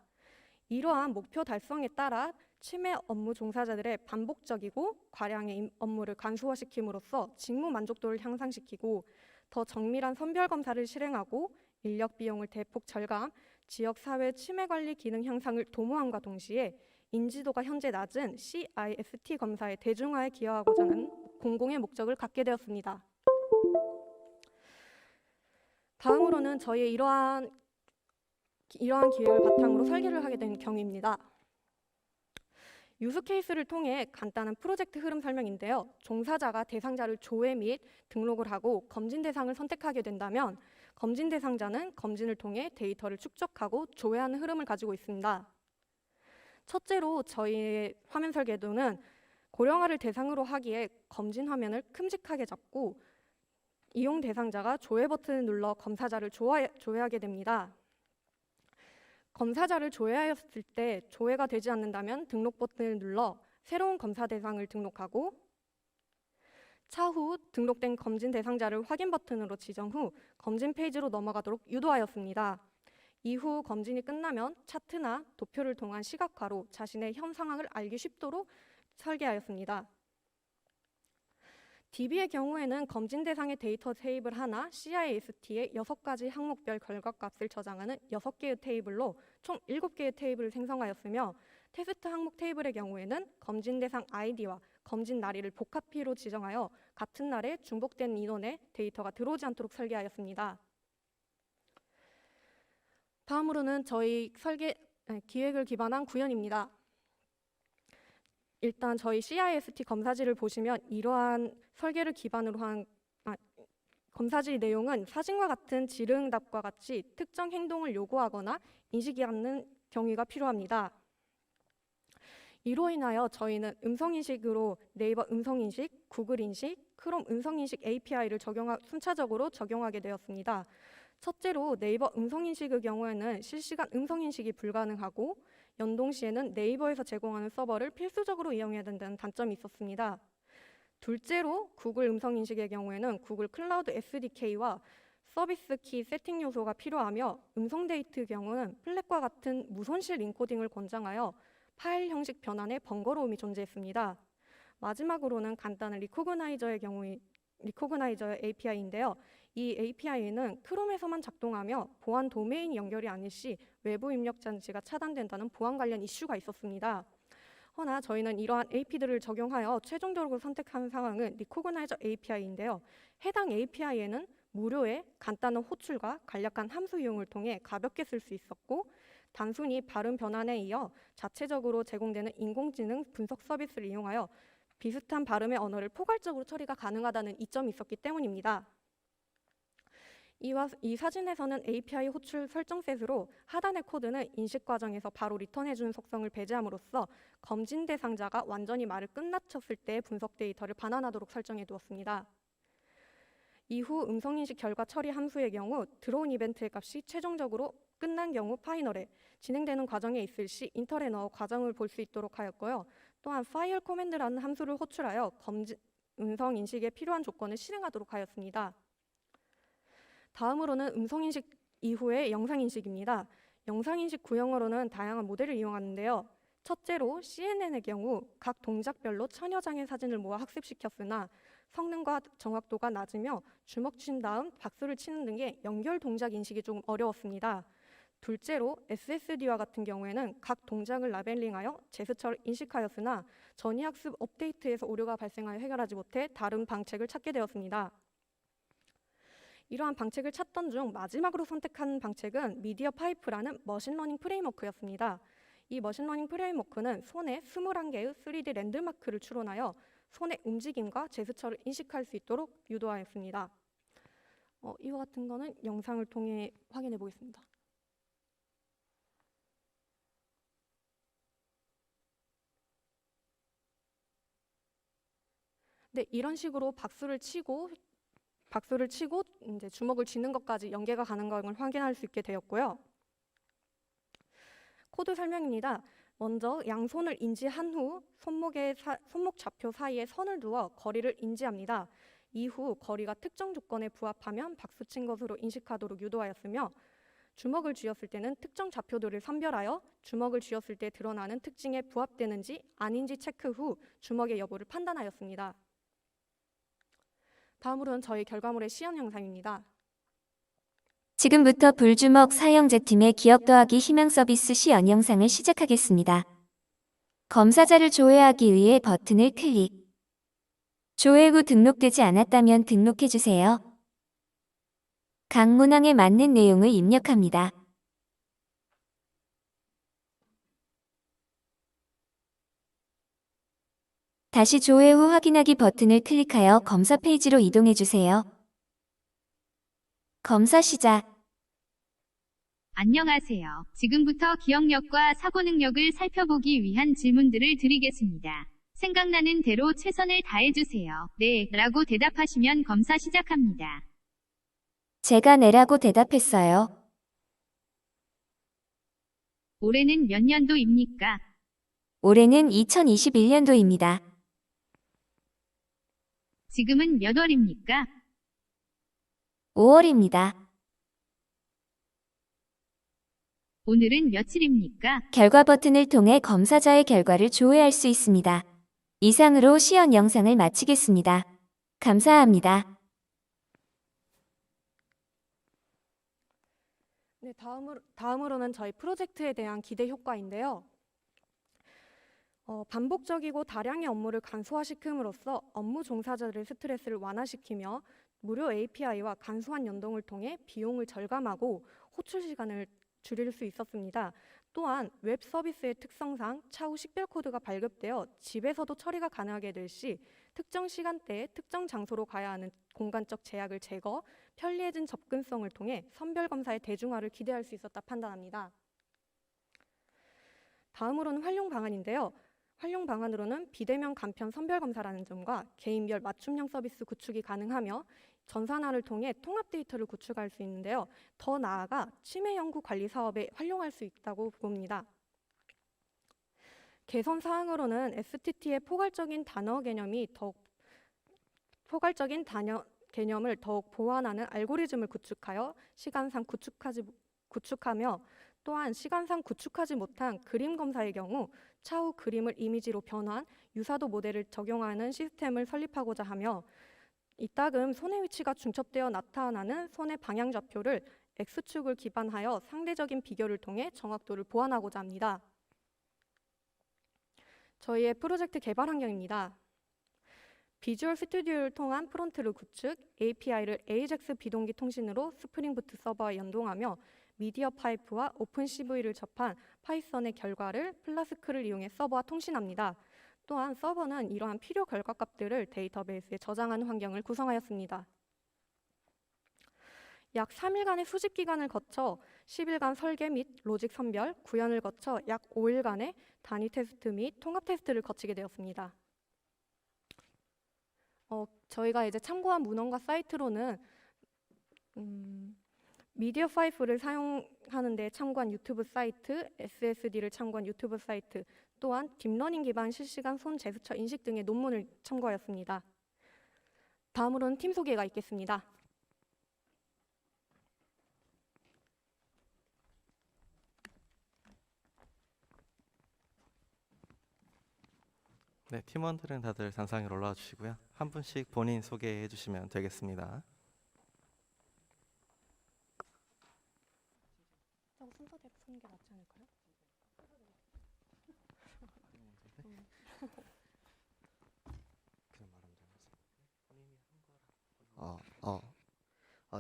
이러한 목표 달성에 따라 치매 업무 종사자들의 반복적이고 과량의 업무를 간소화시킴으로써 직무 만족도를 향상시키고 더 정밀한 선별 검사를 실행하고 인력 비용을 대폭 절감, 지역 사회 치매 관리 기능 향상을 도모함과 동시에 인지도가 현재 낮은 CIST 검사의 대중화에 기여하고자 하는 공공의 목적을 갖게 되었습니다. 다음으로는 저희의 이러한 기획을 바탕으로 설계를 하게 된 경우입니다. 유스 케이스를 통해 간단한 프로젝트 흐름 설명인데요. 종사자가 대상자를 조회 및 등록을 하고 검진 대상을 선택하게 된다면 검진 대상자는 검진을 통해 데이터를 축적하고 조회하는 흐름을 가지고 있습니다. 첫째로 저희의 화면 설계도는 고령화를 대상으로 하기에 검진 화면을 큼직하게 잡고 이용 대상자가 조회 버튼을 눌러 검사자를 조회하게 됩니다. 검사자를 조회하였을 때 조회가 되지 않는다면 등록 버튼을 눌러 새로운 검사 대상을 등록하고 차후 등록된 검진 대상자를 확인 버튼으로 지정 후 검진 페이지로 넘어가도록 유도하였습니다. 이후 검진이 끝나면 차트나 도표를 통한 시각화로 자신의 현 상황을 알기 쉽도록 설계하였습니다. DB의 경우에는 검진 대상의 데이터 테이블 하나, CIST의 6가지 항목별 결과값을 저장하는 6개의 테이블로 총 7개의 테이블을 생성하였으며 테스트 항목 테이블의 경우에는 검진 대상 아이디와 검진 날일을 복합키로 지정하여 같은 날에 중복된 인원의 데이터가 들어오지 않도록 설계하였습니다. 다음으로는 저희 기획을 기반한 구현입니다. 일단 저희 CIST 검사지를 보시면 이러한 설계를 기반으로 한 검사지 내용은 사진과 같은 질의응답과 같이 특정 행동을 요구하거나 인식이 않는 경위가 필요합니다. 이로 인하여 저희는 음성인식으로 네이버 음성인식, 구글 인식, 크롬 음성인식 API를 순차적으로 적용하게 되었습니다. 첫째로 네이버 음성인식의 경우에는 실시간 음성인식이 불가능하고 연동 시에는 네이버에서 제공하는 서버를 필수적으로 이용해야 된다는 단점이 있었습니다. 둘째로 구글 음성인식의 경우에는 구글 클라우드 SDK와 서비스 키 세팅 요소가 필요하며 음성 데이터의 경우는 플랫과 같은 무손실 인코딩을 권장하여 파일 형식 변환에 번거로움이 존재했습니다. 마지막으로는 간단한 리코그나이저의 API인데요. 이 API는 크롬에서만 작동하며 보안 도메인이 연결이 아닐 시 외부 입력 장치가 차단된다는 보안 관련 이슈가 있었습니다. 허나 저희는 이러한 AP들을 적용하여 최종적으로 선택한 상황은 리코그나이저 API인데요. 해당 API에는 무료의 간단한 호출과 간략한 함수 이용을 통해 가볍게 쓸 수 있었고 단순히 발음 변환에 이어 자체적으로 제공되는 인공지능 분석 서비스를 이용하여 비슷한 발음의 언어를 포괄적으로 처리가 가능하다는 이점이 있었기 때문입니다. 이 사진에서는 API 호출 설정 셋으로 하단의 코드는 인식 과정에서 바로 리턴해주는 속성을 배제함으로써 검진 대상자가 완전히 말을 끝마쳤을 때 분석 데이터를 반환하도록 설정해 두었습니다. 이후 음성인식 결과 처리 함수의 경우 들어온 이벤트의 값이 최종적으로 끝난 경우 파이널에 진행되는 과정에 있을 시 인터에 넣어 과정을 볼 수 있도록 하였고요. 또한 파일 코맨드라는 함수를 호출하여 음성 인식에 필요한 조건을 실행하도록 하였습니다. 다음으로는 음성인식 이후의 영상인식입니다. 영상인식 구형으로는 다양한 모델을 이용하는데요. 첫째로 CNN의 경우 각 동작별로 천여 장의 사진을 모아 학습시켰으나 성능과 정확도가 낮으며 주먹 쥔 다음 박수를 치는 등의 연결 동작 인식이 조금 어려웠습니다. 둘째로 SSD와 같은 경우에는 각 동작을 라벨링하여 제스처를 인식하였으나 전이학습 업데이트에서 오류가 발생하여 해결하지 못해 다른 방책을 찾게 되었습니다. 이러한 방책을 찾던 중 마지막으로 선택한 방책은 미디어 파이프라는 머신러닝 프레임워크였습니다. 이 머신러닝 프레임워크는 손에 21개의 3D 랜드마크를 추론하여 손의 움직임과 제스처를 인식할 수 있도록 유도하였습니다. 이와 같은 거는 영상을 통해 확인해 보겠습니다. 네, 이런 식으로 박수를 치고 이제 주먹을 쥐는 것까지 연계가 가능한 걸 확인할 수 있게 되었고요. 코드 설명입니다. 먼저 양손을 인지한 후 손목 좌표 사이에 선을 두어 거리를 인지합니다. 이후 거리가 특정 조건에 부합하면 박수 친 것으로 인식하도록 유도하였으며 주먹을 쥐었을 때는 특정 좌표들을 선별하여 주먹을 쥐었을 때 드러나는 특징에 부합되는지 아닌지 체크 후 주먹의 여부를 판단하였습니다. 다음으로는 저희 결과물의 시연 영상입니다. 지금부터 불주먹 사형제팀의 기억 더하기 희망 서비스 시연 영상을 시작하겠습니다. 검사자를 조회하기 위해 버튼을 클릭. 조회 후 등록되지 않았다면 등록해주세요. 각 문항에 맞는 내용을 입력합니다. 다시 조회 후 확인하기 버튼을 클릭하여 검사 페이지로 이동해주세요. 검사 시작. 안녕하세요. 지금부터 기억력과 사고 능력을 살펴보기 위한 질문들을 드리겠습니다. 생각나는 대로 최선을 다해주세요. 네, 라고 대답하시면 검사 시작합니다. 제가 네라고 대답했어요. 올해는 몇 년도입니까? 올해는 2021년도입니다. 지금은 몇 월입니까? 5월입니다. 오늘은 며칠입니까? 결과 버튼을 통해 검사자의 결과를 조회할 수 있습니다. 이상으로 시연 영상을 마치겠습니다. 감사합니다. 네, 다음으로는 저희 프로젝트에 대한 기대 효과인데요. 반복적이고 다량의 업무를 간소화시킴으로써 업무 종사자들의 스트레스를 완화시키며 무료 API와 간소한 연동을 통해 비용을 절감하고 호출 시간을 줄일 수 있었습니다. 또한 웹 서비스의 특성상 차후 식별 코드가 발급되어 집에서도 처리가 가능하게 될 시 특정 시간대에 특정 장소로 가야 하는 공간적 제약을 제거, 편리해진 접근성을 통해 선별 검사의 대중화를 기대할 수 있었다 판단합니다. 다음으로는 활용 방안인데요. 활용 방안으로는 비대면 간편 선별 검사라는 점과 개인별 맞춤형 서비스 구축이 가능하며 전산화를 통해 통합 데이터를 구축할 수 있는데요. 더 나아가 치매 연구 관리 사업에 활용할 수 있다고 봅니다. 개선 사항으로는 STT의 포괄적인 단어 개념을 더욱 보완하는 알고리즘을 구축하여 구축하며 또한 시간상 구축하지 못한 그림 검사의 경우 차후 그림을 이미지로 변환, 유사도 모델을 적용하는 시스템을 설립하고자 하며 이따금 손의 위치가 중첩되어 나타나는 손의 방향 좌표를 X축을 기반하여 상대적인 비교를 통해 정확도를 보완하고자 합니다. 저희의 프로젝트 개발 환경입니다. 비주얼 스튜디오를 통한 프론트를 구축, API를 AJAX 비동기 통신으로 스프링 부트 서버와 연동하며 미디어 파이프와 오픈CV를 접한 파이썬의 결과를 플라스크를 이용해 서버와 통신합니다. 또한 서버는 이러한 필요 결과값들을 데이터베이스에 저장하는 환경을 구성하였습니다. 약 3일간의 수집 기간을 거쳐 10일간 설계 및 로직 선별, 구현을 거쳐 약 5일간의 단위 테스트 및 통합 테스트를 거치게 되었습니다. 저희가 이제 참고한 문헌과 사이트로는 미디어 파이프를 사용하는 데 참고한 유튜브 사이트, SSD를 참고한 유튜브 사이트, 또한 딥러닝 기반 실시간 손 제스처 인식 등의 논문을 참고하였습니다. 다음으로는 팀 소개가 있겠습니다. 네, 팀원들은 다들 단상에 올라와 주시고요. 한 분씩 본인 소개해 주시면 되겠습니다. 순서대로 쓰는 게 낫지 않을까요?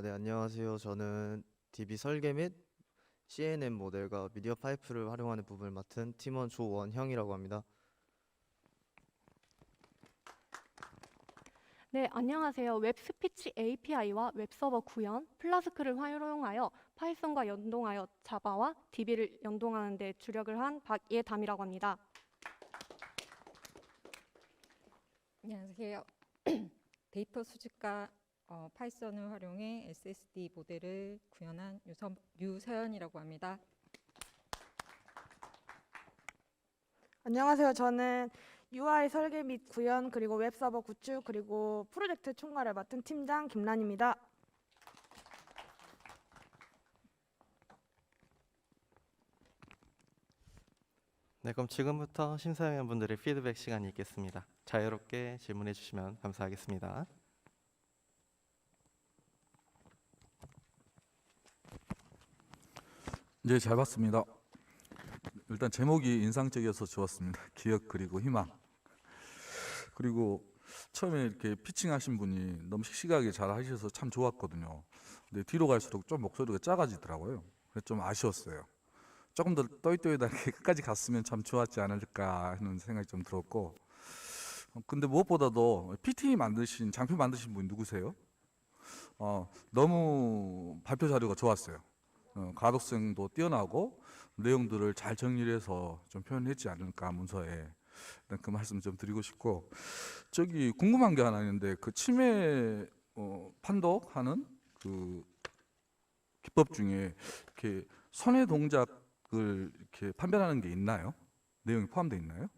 네, 안녕하세요. 저는 DB 설계 및 CNN 모델과 미디어 파이프를 활용하는 부분을 맡은 팀원 조원형이라고 합니다. 네, 안녕하세요. 웹 스피치 API와 웹서버 구현, 플라스크를 활용하여 파이썬과 연동하여 자바와 DB를 연동하는 데 주력을 한 박예담이라고 합니다. 안녕하세요. 데이터 수집과 파이썬을 활용해 SSD 모델을 구현한 유서연이라고 합니다. 안녕하세요. 저는 UI 설계 및 구현 그리고 웹서버 구축 그리고 프로젝트 총괄을 맡은 팀장 김란입니다. 네, 그럼 지금부터 심사위원분들의 피드백 시간이 있겠습니다. 자유롭게 질문해 주시면 감사하겠습니다. 네, 잘 봤습니다. 일단 제목이 인상적이어서 좋았습니다. 기억 그리고 희망. 그리고 처음에 이렇게 피칭하신 분이 너무 씩씩하게 잘 하셔서 참 좋았거든요. 근데 뒤로 갈수록 좀 목소리가 작아지더라고요. 그래서 좀 아쉬웠어요. 조금 더 또이또이하게 끝까지 갔으면 참 좋았지 않을까 하는 생각이 좀 들었고, 근데 무엇보다도 PT 만드신 장표 만드신 분이 누구세요? 너무 발표 자료가 좋았어요. 가독성도 뛰어나고 내용들을 잘 정리해서 좀 표현했지 않을까 문서에. 일단 그 말씀 좀 드리고 싶고, 저기 궁금한 게 하나 있는데 그 치매 판독하는 그 기법 중에 이렇게 손의 동작을 이렇게 판별하는 게 있나요? 내용이 포함되어 있나요?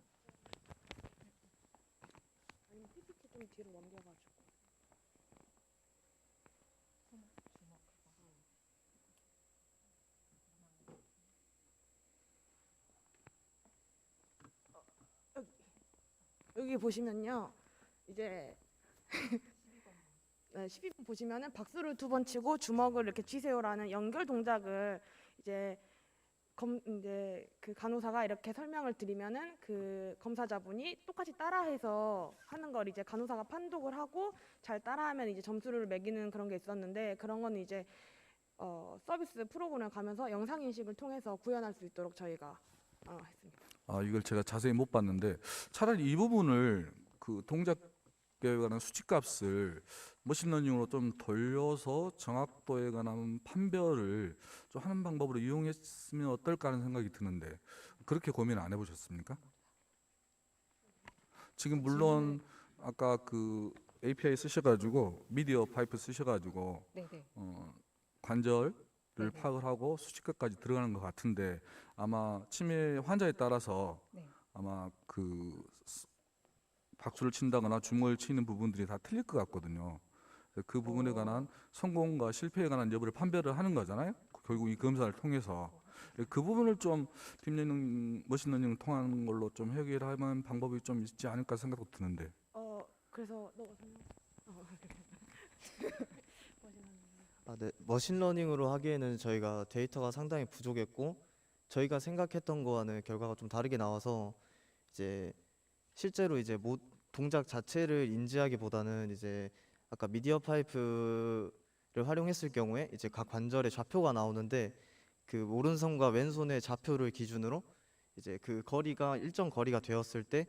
여기 보시면요. 이제 12번 보시면은 박수를 2번 치고 주먹을 이렇게 쥐세요라는 연결 동작을 이제 그 간호사가 이렇게 설명을 드리면은 그 검사자분이 똑같이 따라해서 하는 걸 이제 간호사가 판독을 하고 잘 따라하면 이제 점수를 매기는 그런 게 있었는데, 그런 건 이제 서비스 프로그램 가면서 영상 인식을 통해서 구현할 수 있도록 저희가 했습니다. 아, 이걸 제가 자세히 못 봤는데 차라리 이 부분을 그 동작에 관한 수치값을 머신러닝으로 좀 돌려서 정확도에 관한 판별을 좀 하는 방법으로 이용했으면 어떨까 하는 생각이 드는데 그렇게 고민 안 해보셨습니까? 지금 물론 아까 그 API 쓰셔가지고 미디어 파이프 쓰셔가지고 네네. 관절을 네네. 파악을 하고 수치값까지 들어가는 것 같은데 아마 치매 환자에 따라서 네. 아마 그 박수를 친다거나 주먹을 치는 부분들이 다 틀릴 것 같거든요. 그 부분에 관한 성공과 실패에 관한 여부를 판별을 하는 거잖아요. 결국 이 검사를 통해서 그 부분을 좀 딥러닝, 머신러닝을 통한 걸로 좀 해결하는 방법이 좀 있지 않을까 생각도 드는데. 그래서 네. 머신러닝으로 하기에는 저희가 데이터가 상당히 부족했고 저희가 생각했던 거와는 결과가 좀 다르게 나와서 이제 실제로 이제 동작 자체를 인지하기보다는 이제 아까 미디어 파이프를 활용했을 경우에 이제 각 관절의 좌표가 나오는데 그 오른손과 왼손의 좌표를 기준으로 이제 그 거리가 일정 거리가 되었을 때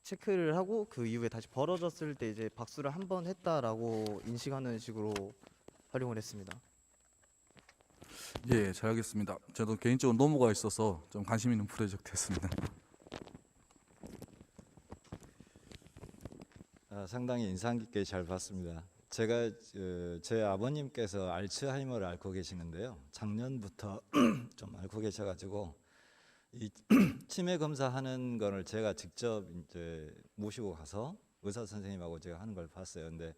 체크를 하고 그 이후에 다시 벌어졌을 때 이제 박수를 한 번 했다라고 인식하는 식으로 활용을 했습니다. 예, 잘 알겠습니다. 저도 개인적으로 노무가 있어서 좀 관심 있는 프로젝트였습니다. 상당히 인상 깊게 잘 봤습니다. 제가 제 아버님께서 알츠하이머를 앓고 계시는데요. 작년부터 좀 앓고 계셔가지고 이 치매 검사하는 거를 제가 직접 이제 모시고 가서 의사 선생님하고 제가 하는 걸 봤어요. 근데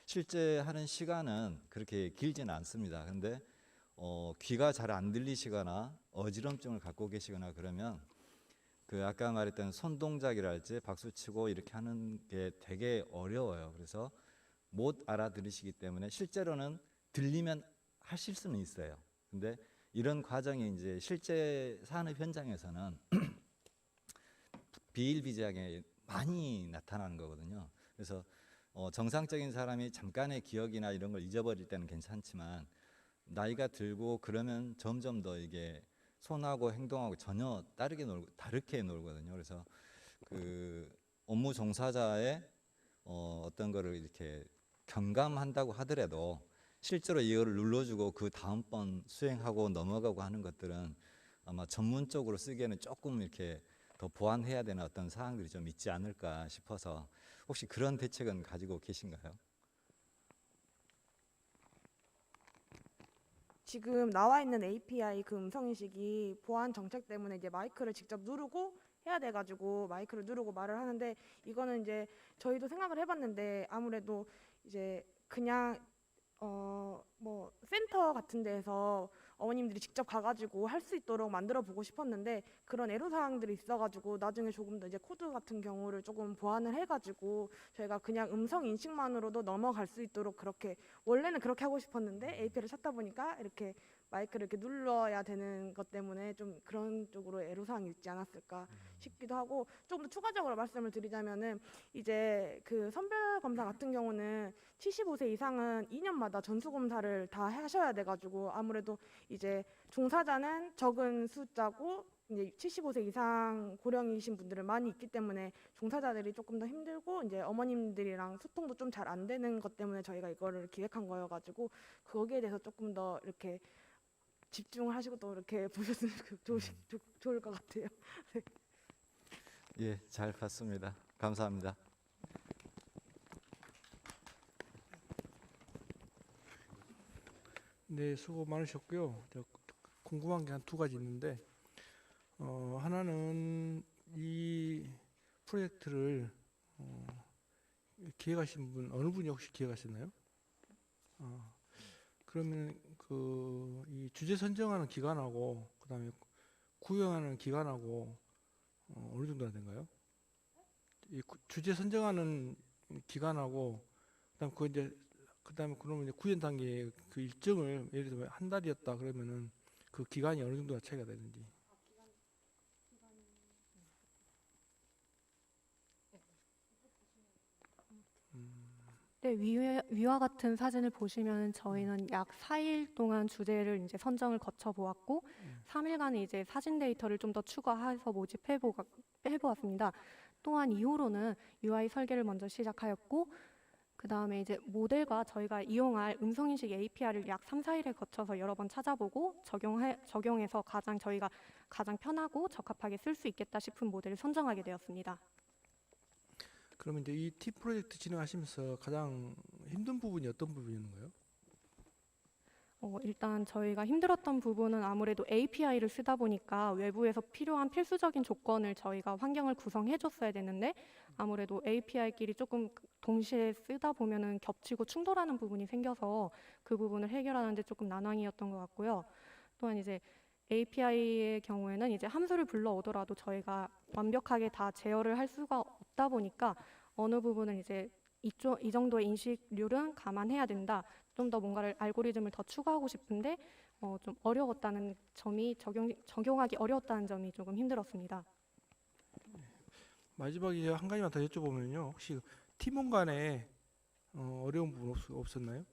실제 하는 시간은 그렇게 길지는 않습니다. 근데 귀가 잘 안 들리시거나 어지럼증을 갖고 계시거나 그러면 그 아까 말했던 손 동작이랄지 박수치고 이렇게 하는 게 되게 어려워요. 그래서 못 알아들으시기 때문에 실제로는 들리면 하실 수는 있어요. 근데 이런 과정이 이제 실제 산업 현장에서는 비일비재하게 많이 나타나는 거거든요. 그래서 정상적인 사람이 잠깐의 기억이나 이런 걸 잊어버릴 때는 괜찮지만 나이가 들고 그러면 점점 더 이게 손하고 행동하고 전혀 다르게 놀거든요. 그래서 그 업무 종사자의 어떤 거를 이렇게 경감한다고 하더라도 실제로 이거를 눌러주고 그 다음번 수행하고 넘어가고 하는 것들은 아마 전문적으로 쓰기에는 조금 이렇게 더 보완해야 되는 어떤 사항들이 좀 있지 않을까 싶어서 혹시 그런 대책은 가지고 계신가요? 지금 나와 있는 API 그 음성 인식이 보안 정책 때문에 이제 마이크를 직접 누르고 해야 돼가지고 마이크를 누르고 말을 하는데 이거는 이제 저희도 생각을 해봤는데 아무래도 이제 그냥 뭐 센터 같은 데에서 어머님들이 직접 가가지고 할 수 있도록 만들어 보고 싶었는데 그런 애로사항들이 있어가지고 나중에 조금 더 이제 코드 같은 경우를 조금 보완을 해가지고 저희가 그냥 음성 인식만으로도 넘어갈 수 있도록 그렇게 원래는 그렇게 하고 싶었는데 API를 찾다 보니까 이렇게 마이크를 이렇게 눌러야 되는 것 때문에 좀 그런 쪽으로 애로사항이 있지 않았을까 싶기도 하고 조금 더 추가적으로 말씀을 드리자면은 이제 그 선별 검사 같은 경우는 75세 이상은 2년마다 전수 검사를 다 하셔야 돼가지고 아무래도 이제 종사자는 적은 숫자고 이제 75세 이상 고령이신 분들은 많이 있기 때문에 종사자들이 조금 더 힘들고 이제 어머님들이랑 소통도 좀 잘 안 되는 것 때문에 저희가 이거를 기획한 거여가지고 거기에 대해서 조금 더 이렇게 집중을 하시고 또 이렇게 보셨으면 좋을 것 같아요. 네. 예, 잘 봤습니다. 감사합니다. 네, 수고 많으셨고요. 궁금한 게 한 두 가지 있는데 하나는 이 프로젝트를 기획하신 분 어느 분이 혹시 기획하셨나요? 그러면 그 이 주제 선정하는 기간하고 그다음에 구형하는 기간하고 어느 정도나 된가요? 이 주제 선정하는 기간하고 그다음에 그러면 이제 구현 단계 그 일정을 예를 들면 한 달이었다 그러면은 그 기간이 어느 정도나 차이가 되는지. 네, 위와 같은 사진을 보시면 저희는 약 4일 동안 주제를 이제 선정을 거쳐 보았고 3일간은 이제 사진 데이터를 좀 더 추가해서 모집해 보았습니다. 또한 이후로는 UI 설계를 먼저 시작하였고 그 다음에 이제 모델과 저희가 이용할 음성인식 API를 약 3, 4일에 거쳐서 여러 번 찾아보고 적용해서 저희가 가장 편하고 적합하게 쓸 수 있겠다 싶은 모델을 선정하게 되었습니다. 그러면 이제 이 T 프로젝트 진행하시면서 가장 힘든 부분이 어떤 부분인가요? 일단 저희가 힘들었던 부분은 아무래도 API를 쓰다 보니까 외부에서 필요한 필수적인 조건을 저희가 환경을 구성해 줬어야 되는데 아무래도 API끼리 조금 동시에 쓰다 보면은 겹치고 충돌하는 부분이 생겨서 그 부분을 해결하는 데 조금 난항이었던 것 같고요. 또한 이제 API의 경우에는 이제 함수를 불러오더라도 저희가 완벽하게 다 제어를 할 수가 없다 보니까 어느 부분은 이제 이 정도의 인식률은 감안해야 된다. 좀 더 뭔가를 알고리즘을 더 추가하고 싶은데 좀 어려웠다는 점이 적용하기 어려웠다는 점이 조금 힘들었습니다. 마지막에 한 가지만 더 여쭤보면요. 혹시 팀원 간에 어려운 부분 없었나요?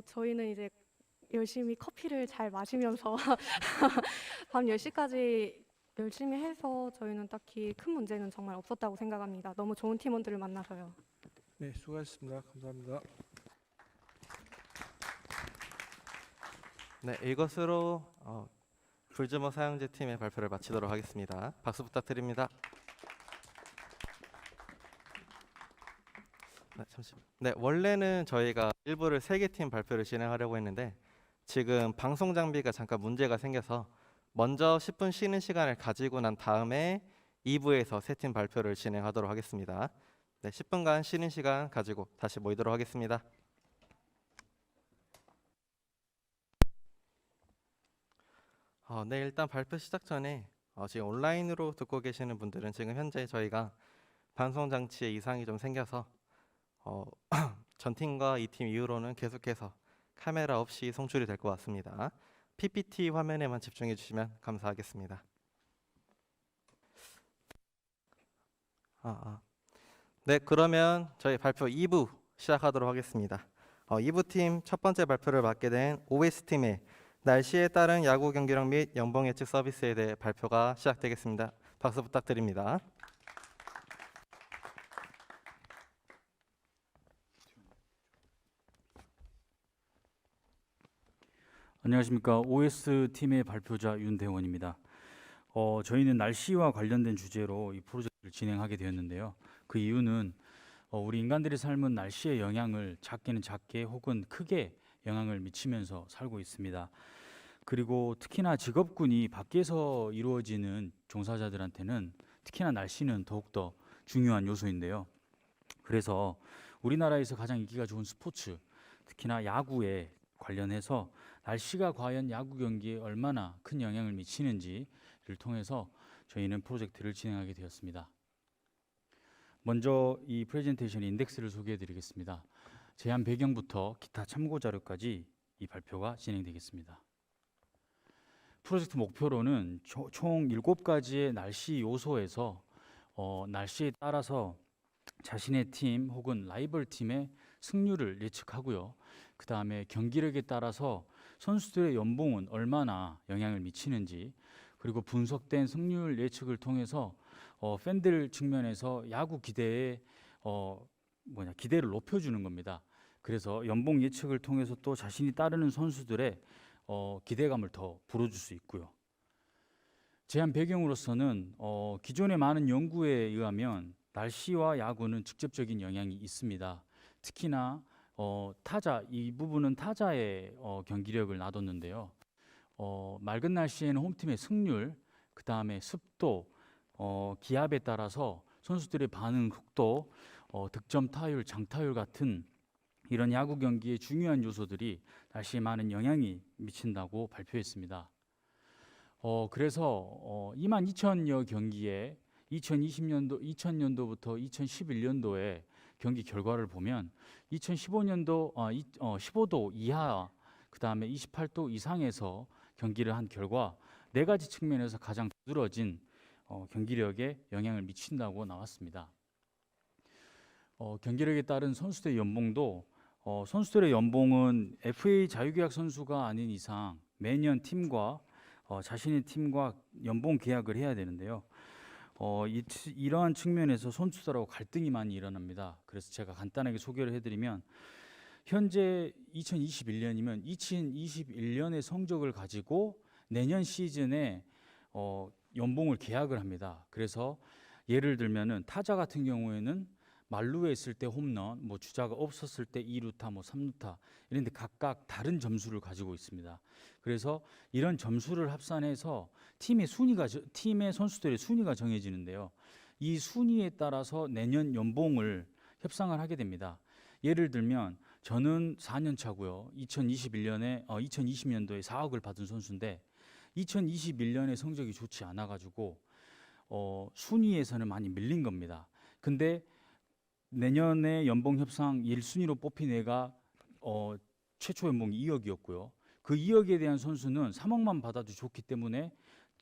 저희는 이제 열심히 커피를 잘 마시면서 밤 10시까지 열심히 해서 저희는 딱히 큰 문제는 정말 없었다고 생각합니다. 너무 좋은 팀원들을 만나서요. 네, 수고하셨습니다. 감사합니다. 네, 이것으로 불즈머 사용자 팀의 발표를 마치도록 하겠습니다. 박수 부탁드립니다. 네, 잠시만. 네, 원래는 저희가 1부를 3개 팀 발표를 진행하려고 했는데 지금 방송 장비가 잠깐 문제가 생겨서 먼저 10분 쉬는 시간을 가지고 난 다음에 2부에서 3팀 발표를 진행하도록 하겠습니다. 네, 10분간 쉬는 시간 가지고 다시 모이도록 하겠습니다. 네, 일단 발표 시작 전에 지금 온라인으로 듣고 계시는 분들은 지금 현재 저희가 방송 장치에 이상이 좀 생겨서 전 팀과 이 팀 이후로는 계속해서 카메라 없이 송출이 될 것 같습니다. PPT 화면에만 집중해 주시면 감사하겠습니다. 네, 그러면 저희 발표 2부 시작하도록 하겠습니다. 2부 팀 첫 번째 발표를 맡게 된 OS 팀의 날씨에 따른 야구 경기력 및 연봉 예측 서비스에 대해 발표가 시작되겠습니다. 박수 부탁드립니다. 안녕하십니까. OS 팀의 발표자 윤대원입니다. 저희는 날씨와 관련된 주제로 이 프로젝트를 진행하게 되었는데요. 그 이유는 우리 인간들의 삶은 날씨의 영향을 작게는 작게 혹은 크게 영향을 미치면서 살고 있습니다. 그리고 특히나 직업군이 밖에서 이루어지는 종사자들한테는 특히나 날씨는 더욱더 중요한 요소인데요. 그래서 우리나라에서 가장 인기가 좋은 스포츠, 특히나 야구에 관련해서 날씨가 과연 야구 경기에 얼마나 큰 영향을 미치는지를 통해서 저희는 프로젝트를 진행하게 되었습니다. 먼저 이 프레젠테이션 인덱스를 소개해 드리겠습니다. 제안 배경부터 기타 참고 자료까지 이 발표가 진행되겠습니다. 프로젝트 목표로는 총 7가지의 날씨 요소에서 날씨에 따라서 자신의 팀 혹은 라이벌 팀의 승률을 예측하고요. 그 다음에 경기력에 따라서 선수들의 연봉은 얼마나 영향을 미치는지, 그리고 분석된 승률 예측을 통해서 팬들 측면에서 야구 기대에 기대를 높여주는 겁니다. 그래서 연봉 예측을 통해서 또 자신이 따르는 선수들의 기대감을 더 불어줄 수 있고요. 제안 배경으로서는 기존의 많은 연구에 의하면 날씨와 야구는 직접적인 영향이 있습니다. 특히나 타자, 이 부분은 타자의 경기력을 놔뒀는데요. 맑은 날씨에는 홈팀의 승률, 그 다음에 습도, 기압에 따라서 선수들의 반응 속도, 득점 타율, 장타율 같은 이런 야구 경기의 중요한 요소들이 날씨에 많은 영향이 미친다고 발표했습니다. 그래서 22,000여 경기에 2000년도부터 2011년도에 경기 결과를 보면 2015년도 15도 이하, 그 다음에 28도 이상에서 경기를 한 결과 4가지 측면에서 가장 두드러진 경기력에 영향을 미친다고 나왔습니다. 경기력에 따른 선수들의 연봉도 선수들의 연봉은 FA 자유계약 선수가 아닌 이상 매년 팀과 자신의 팀과 연봉 계약을 해야 되는데요. 이러한 측면에서 선수들하고 갈등이 많이 일어납니다. 그래서 제가 간단하게 소개를 해드리면 현재 2021년이면 2021년의 성적을 가지고 내년 시즌에 연봉을 계약을 합니다. 그래서 예를 들면은 타자 같은 경우에는 만루에 있을 때 홈런, 뭐 주자가 없었을 때 2루타, 뭐 3루타 이런데 각각 다른 점수를 가지고 있습니다. 그래서 이런 점수를 합산해서 팀의 선수들의 순위가 정해지는데요. 이 순위에 따라서 내년 연봉을 협상을 하게 됩니다. 예를 들면 저는 4년 차고요. 2020년도에 4억을 받은 선수인데 2021년에 성적이 좋지 않아 가지고 순위에서는 많이 밀린 겁니다. 근데 내년에 연봉 협상 1순위로 뽑힌 애가 최초 연봉이 2억이었고요. 그 2억에 대한 선수는 3억만 받아도 좋기 때문에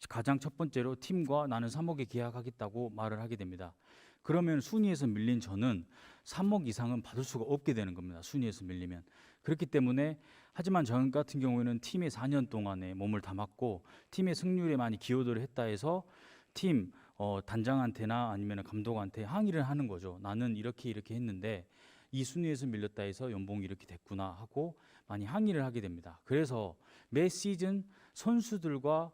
가장 첫 번째로 팀과 나는 3억에 계약하겠다고 말을 하게 됩니다. 그러면 순위에서 밀린 저는 3억 이상은 받을 수가 없게 되는 겁니다. 순위에서 밀리면. 그렇기 때문에 하지만 저 같은 경우에는 팀에 4년 동안에 몸을 담았고 팀의 승률에 많이 기여도를 했다 해서 팀 단장한테나 아니면 감독한테 항의를 하는 거죠. 나는 이렇게 했는데 이 순위에서 밀렸다 해서 연봉이 이렇게 됐구나 하고 많이 항의를 하게 됩니다. 그래서 매 시즌 선수들과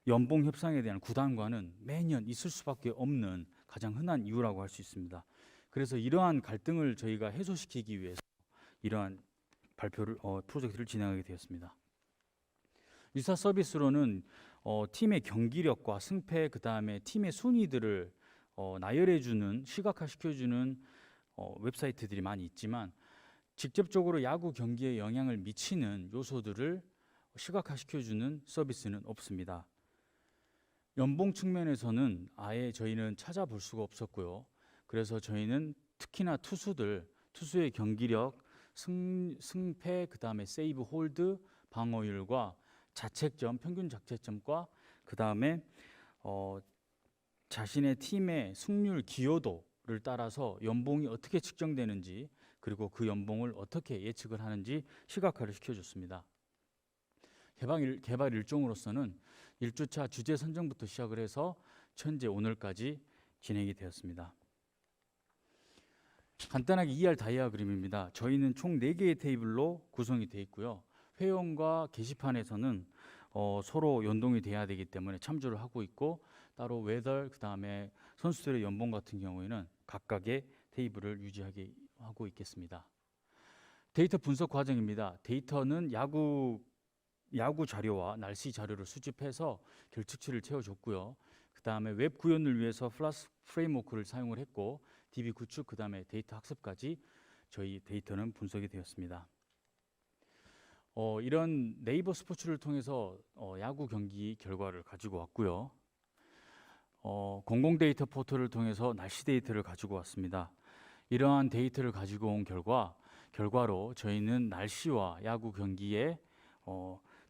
연봉 협상에 대한 구단과는 매년 있을 수밖에 없는 가장 흔한 이유라고 할 수 있습니다. 그래서 이러한 갈등을 저희가 해소시키기 위해서 이러한 프로젝트를 진행하게 되었습니다. 유사 서비스로는 팀의 경기력과 승패, 그 다음에 팀의 순위들을 나열해주는, 시각화시켜주는 웹사이트들이 많이 있지만 직접적으로 야구 경기에 영향을 미치는 요소들을 시각화시켜주는 서비스는 없습니다. 연봉 측면에서는 아예 저희는 찾아볼 수가 없었고요. 그래서 저희는 특히나 투수의 경기력, 승패, 그 다음에 세이브 홀드, 방어율과 자책점, 평균 자책점과 그 다음에 자신의 팀의 승률 기여도를 따라서 연봉이 어떻게 측정되는지 그리고 그 연봉을 어떻게 예측을 하는지 시각화를 시켜줬습니다. 개발 일정으로서는 1주차 주제 선정부터 시작을 해서 현재 오늘까지 진행이 되었습니다. 간단하게 ER 다이아그램입니다. 저희는 총 4개의 테이블로 구성이 되어 있고요. 회원과 게시판에서는 서로 연동이 돼야 되기 때문에 참조를 하고 있고 따로 웨더, 그 다음에 선수들의 연봉 같은 경우에는 각각의 테이블을 유지하게 하고 있겠습니다. 데이터 분석 과정입니다. 데이터는 야구 자료와 날씨 자료를 수집해서 결측치를 채워줬고요. 그 다음에 웹 구현을 위해서 플라스크 프레임워크를 사용을 했고 DB 구축, 그 다음에 데이터 학습까지 저희 데이터는 분석이 되었습니다. 이런 네이버 스포츠를 통해서 야구 경기 결과를 가지고 왔고요. 공공 데이터 포털을 통해서 날씨 데이터를 가지고 왔습니다. 이러한 데이터를 가지고 온 결과로 저희는 날씨와 야구 경기에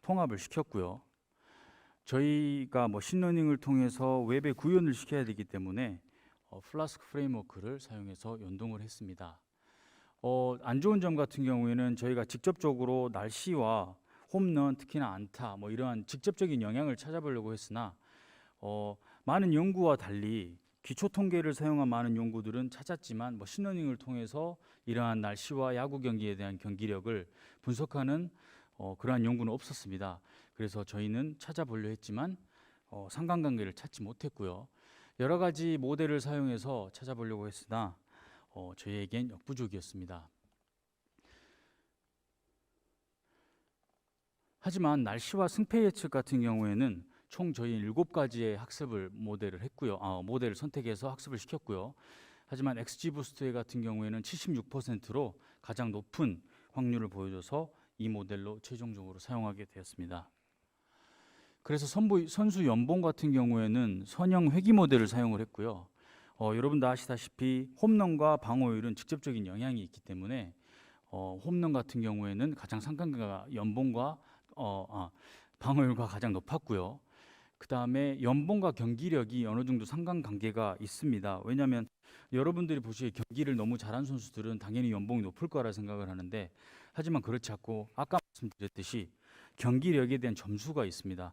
통합을 시켰고요. 저희가 머신러닝을 통해서 웹에 구현을 시켜야 되기 때문에 플라스크 프레임워크를 사용해서 연동을 했습니다. 안 좋은 점 같은 경우에는 저희가 직접적으로 날씨와 홈런, 특히나 안타 이러한 직접적인 영향을 찾아보려고 했으나 많은 연구와 달리 기초 통계를 사용한 많은 연구들은 찾았지만 머신러닝을 통해서 이러한 날씨와 야구 경기에 대한 경기력을 분석하는 그러한 연구는 없었습니다. 그래서 저희는 찾아보려 했지만 상관관계를 찾지 못했고요. 여러 가지 모델을 사용해서 찾아보려고 했으나 저희에겐 역부족이었습니다. 하지만 날씨와 승패 예측 같은 경우에는 총 저희 7가지의 학습을 모델을 했고요. 모델을 선택해서 학습을 시켰고요. 하지만 XGBoost 같은 경우에는 76%로 가장 높은 확률을 보여줘서 이 모델로 최종적으로 사용하게 되었습니다. 그래서 선수 연봉 같은 경우에는 선형 회귀 모델을 사용을 했고요. 여러분도 아시다시피 홈런과 방어율은 직접적인 영향이 있기 때문에 홈런 같은 경우에는 가장 상관관계가 연봉과 방어율과 가장 높았고요. 그 다음에 연봉과 경기력이 어느 정도 상관관계가 있습니다. 왜냐하면 여러분들이 보시기에 경기를 너무 잘한 선수들은 당연히 연봉이 높을 거라 생각을 하는데 하지만 그렇지 않고 아까 말씀드렸듯이 경기력에 대한 점수가 있습니다.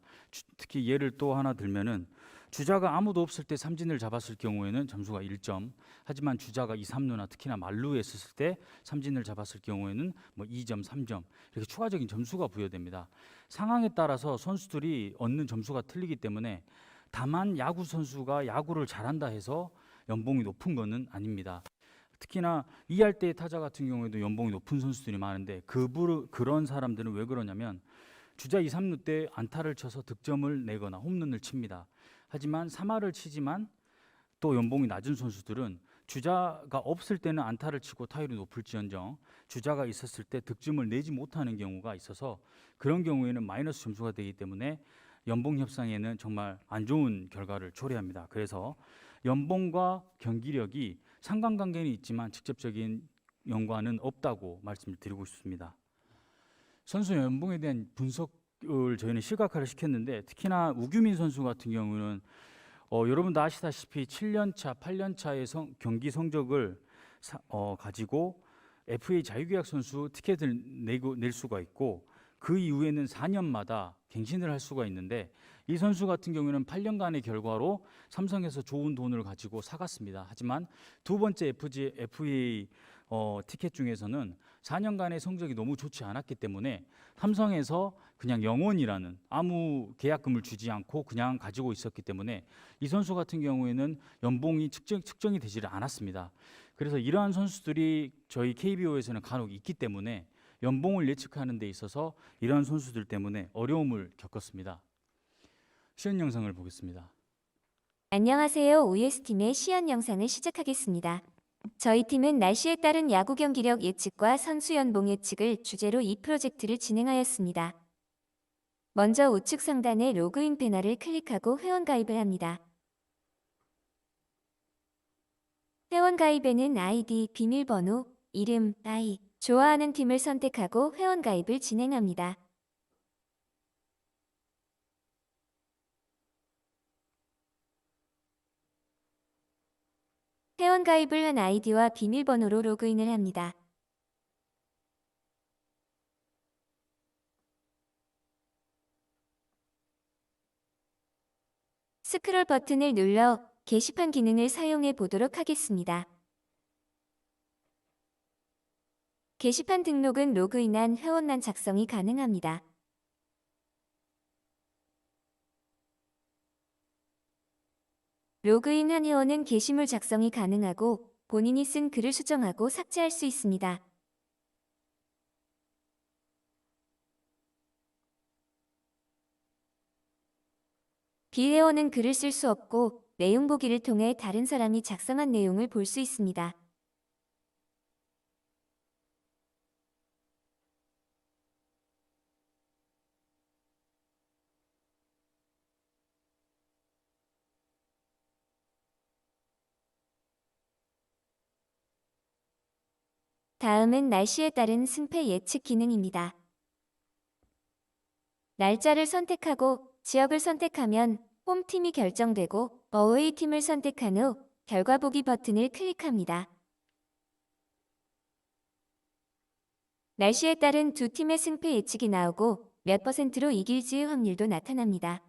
특히 예를 또 하나 들면은 주자가 아무도 없을 때 삼진을 잡았을 경우에는 점수가 1점. 하지만 주자가 2, 3루나 특히나 만루에 있었을 때 삼진을 잡았을 경우에는 뭐 2점, 3점 이렇게 추가적인 점수가 부여됩니다. 상황에 따라서 선수들이 얻는 점수가 틀리기 때문에 다만 야구 선수가 야구를 잘한다 해서 연봉이 높은 것은 아닙니다. 특히나 2할 때 타자 같은 경우에도 연봉이 높은 선수들이 많은데 그런 사람들은 왜 그러냐면 주자 2, 3루 때 안타를 쳐서 득점을 내거나 홈런을 칩니다. 하지만 3할을 치지만 또 연봉이 낮은 선수들은 주자가 없을 때는 안타를 치고 타율이 높을지언정 주자가 있었을 때 득점을 내지 못하는 경우가 있어서 그런 경우에는 마이너스 점수가 되기 때문에 연봉 협상에는 정말 안 좋은 결과를 초래합니다. 그래서 연봉과 경기력이 상관관계는 있지만 직접적인 연관은 없다고 말씀을 드리고 싶습니다. 선수 연봉에 대한 분석을 저희는 시각화를 시켰는데 특히나 우규민 선수 같은 경우는 여러분도 아시다시피 7년차, 8년차의 경기 성적을 가지고 FA 자유계약 선수 티켓을 낼 수가 있고 그 이후에는 4년마다 갱신을 할 수가 있는데 이 선수 같은 경우에는 8년간의 결과로 삼성에서 좋은 돈을 가지고 사갔습니다. 하지만 두 번째 FA 티켓 중에서는 4년간의 성적이 너무 좋지 않았기 때문에 삼성에서 그냥 영원이라는 아무 계약금을 주지 않고 그냥 가지고 있었기 때문에 이 선수 같은 경우에는 연봉이 측정이 되지를 않았습니다. 그래서 이러한 선수들이 저희 KBO에서는 간혹 있기 때문에 연봉을 예측하는 데 있어서 이러한 선수들 때문에 어려움을 겪었습니다. 시연 영상을 보겠습니다. 안녕하세요. OS팀의 시연 영상을 시작하겠습니다. 저희 팀은 날씨에 따른 야구 경기력 예측과 선수 연봉 예측을 주제로 이 프로젝트를 진행하였습니다. 먼저 우측 상단의 로그인 패널을 클릭하고 회원 가입을 합니다. 회원 가입에는 아이디, 비밀번호, 이름, 나이, 좋아하는 팀을 선택하고 회원 가입을 진행합니다. 회원 가입을 한 아이디와 비밀번호로 로그인을 합니다. 스크롤 버튼을 눌러 게시판 기능을 사용해 보도록 하겠습니다. 게시판 등록은 로그인한 회원란 작성이 가능합니다. 로그인한 회원은 게시물 작성이 가능하고 본인이 쓴 글을 수정하고 삭제할 수 있습니다. 비회원은 글을 쓸 수 없고 내용 보기를 통해 다른 사람이 작성한 내용을 볼 수 있습니다. 다음은 날씨에 따른 승패 예측 기능입니다. 날짜를 선택하고 지역을 선택하면 홈팀이 결정되고 어웨이팀을 선택한 후 결과 보기 버튼을 클릭합니다. 날씨에 따른 두 팀의 승패 예측이 나오고 몇 %로 이길지의 확률도 나타납니다.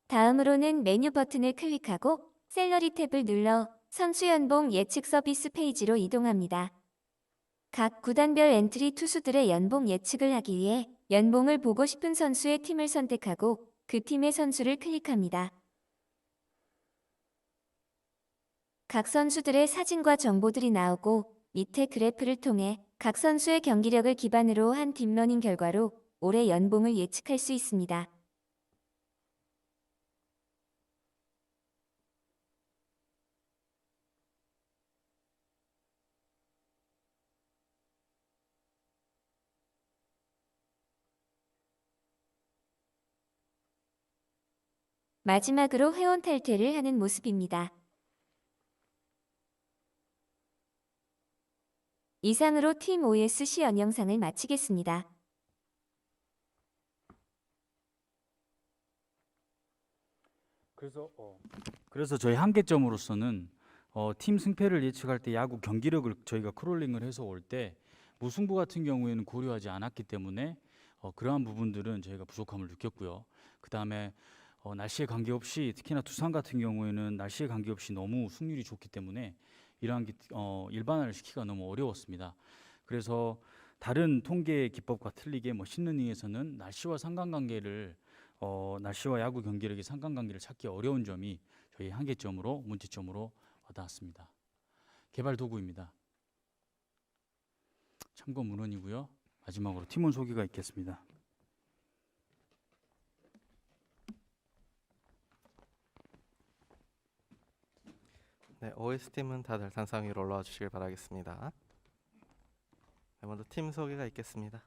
다음으로는 메뉴 버튼을 클릭하고 셀러리 탭을 눌러 선수 연봉 예측 서비스 페이지로 이동합니다. 각 구단별 엔트리 투수들의 연봉 예측을 하기 위해 연봉을 보고 싶은 선수의 팀을 선택하고 그 팀의 선수를 클릭합니다. 각 선수들의 사진과 정보들이 나오고 밑에 그래프를 통해 각 선수의 경기력을 기반으로 한 딥러닝 결과로 올해 연봉을 예측할 수 있습니다. 마지막으로 회원 탈퇴를 하는 모습입니다. 이상으로 팀 OSC 영상을 마치겠습니다. 그래서 저희 한계점으로서는 팀 승패를 예측할 때 야구 경기력을 저희가 크롤링을 해서 올 때 무승부 같은 경우에는 고려하지 않았기 때문에 그러한 부분들은 저희가 부족함을 느꼈고요. 그 다음에 날씨에 관계없이 특히나 두산 같은 경우에는 날씨에 관계없이 너무 승률이 좋기 때문에 이러한 일반화를 시키기가 너무 어려웠습니다. 그래서 다른 통계 기법과 틀리게 머신러닝에서는 날씨와 상관관계를 날씨와 야구 경기력의 상관관계를 찾기 어려운 점이 저희 한계점으로 문제점으로 와닿았습니다. 개발 도구입니다. 참고 문헌이고요. 마지막으로 팀원 소개가 있겠습니다. 네, OS팀은 다들 단상 위로 올라와 주시길 바라겠습니다. 네, 먼저 팀 소개가 있겠습니다.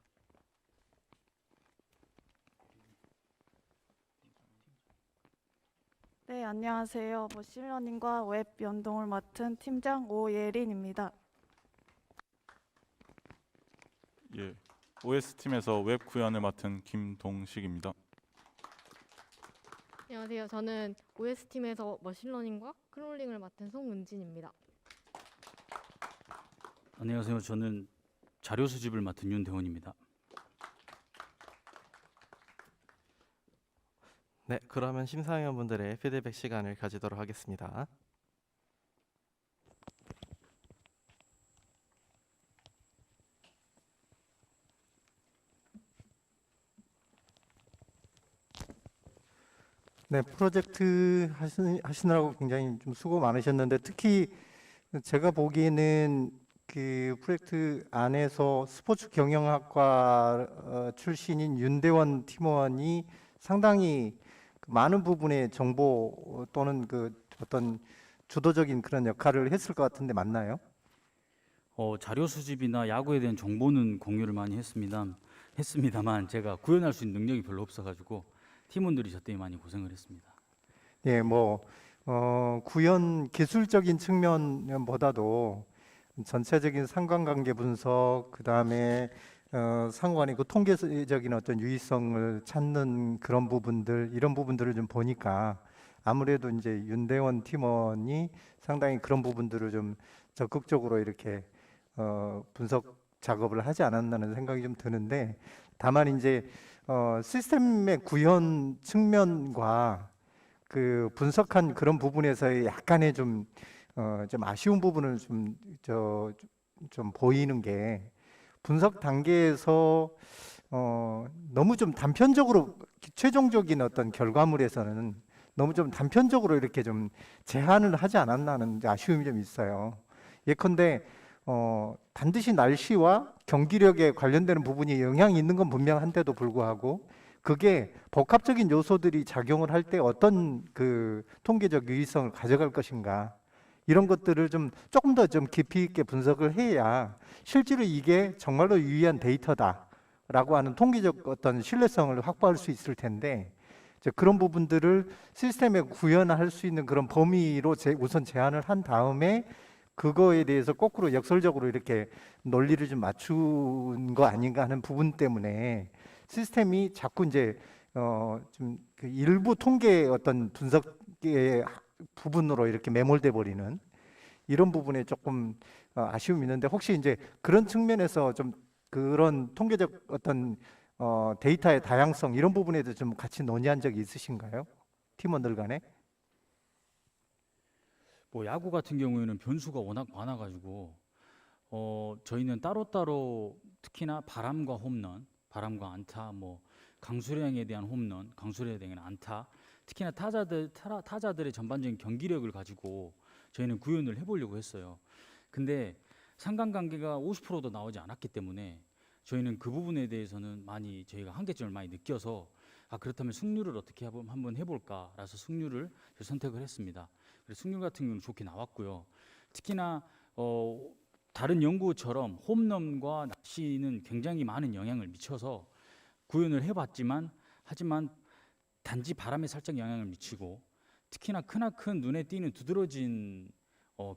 네, 안녕하세요. 머신러닝과 웹 연동을 맡은 팀장 오예린입니다. 예, OS팀에서 웹 구현을 맡은 김동식입니다. 안녕하세요. 저는 OS팀에서 머신러닝과 크롤링을 맡은 송은진입니다. 안녕하세요. 저는 자료 수집을 맡은 윤대원입니다. 네, 그러면 심사위원분들의 피드백 시간을 가지도록 하겠습니다. 네, 프로젝트 하시느라고 굉장히 좀 수고 많으셨는데 특히 제가 보기에는 그 프로젝트 안에서 스포츠 경영학과 출신인 윤대원 팀원이 상당히 많은 부분의 정보 또는 그 어떤 주도적인 그런 역할을 했을 것 같은데 맞나요? 자료 수집이나 야구에 대한 정보는 공유를 많이 했습니다만 제가 구현할 수 있는 능력이 별로 없어가지고 팀원들이 저 때문에 많이 고생을 했습니다. 예, 구현 기술적인 측면보다도 전체적인 상관관계 분석, 그 다음에 상관이 그 통계적인 어떤 유의성을 찾는 그런 부분들, 이런 부분들을 좀 보니까 아무래도 이제 윤대원 팀원이 상당히 그런 부분들을 좀 적극적으로 이렇게 분석 작업을 하지 않았나는 생각이 좀 드는데, 다만 이제 시스템의 구현 측면과 그 분석한 그런 부분에서의 약간의 좀 아쉬운 부분을 좀 보이는 게 분석 단계에서 너무 좀 단편적으로 최종적인 어떤 결과물에서는 너무 좀 단편적으로 이렇게 좀 제한을 하지 않았나는 아쉬움이 좀 있어요. 예컨대 반드시 날씨와 경기력에 관련되는 부분이 영향이 있는 건 분명한데도 불구하고 그게 복합적인 요소들이 작용을 할 때 어떤 그 통계적 유의성을 가져갈 것인가, 이런 것들을 조금 더 깊이 있게 분석을 해야 실제로 이게 정말로 유의한 데이터다라고 하는 통계적 어떤 신뢰성을 확보할 수 있을 텐데, 그런 부분들을 시스템에 구현할 수 있는 그런 범위로 우선 제한을 한 다음에 그거에 대해서 거꾸로 역설적으로 이렇게 논리를 좀 맞춘 거 아닌가 하는 부분 때문에 시스템이 자꾸 이제 그 일부 통계 어떤 분석의 부분으로 이렇게 매몰돼 버리는 이런 부분에 조금 아쉬움이 있는데, 혹시 이제 그런 측면에서 좀 그런 통계적 어떤 데이터의 다양성 이런 부분에도 좀 같이 논의한 적이 있으신가요? 팀원들 간에? 야구 같은 경우에는 변수가 워낙 많아가지고 저희는 따로따로 특히나 바람과 홈런, 바람과 안타, 강수량에 대한 홈런, 강수량에 대한 안타, 특히나 타자들의 전반적인 경기력을 가지고 저희는 구현을 해보려고 했어요. 근데 상관관계가 50%도 나오지 않았기 때문에 저희는 그 부분에 대해서는 많이 저희가 한계점을 많이 느껴서 그렇다면 승률을 어떻게 한번 해볼까라서 승률을 선택을 했습니다. 그래서 승률 같은 경우는 좋게 나왔고요. 특히나 다른 연구처럼 홈런과 날씨는 굉장히 많은 영향을 미쳐서 구현을 해봤지만 하지만 단지 바람에 살짝 영향을 미치고 특히나 크나큰 눈에 띄는 두드러진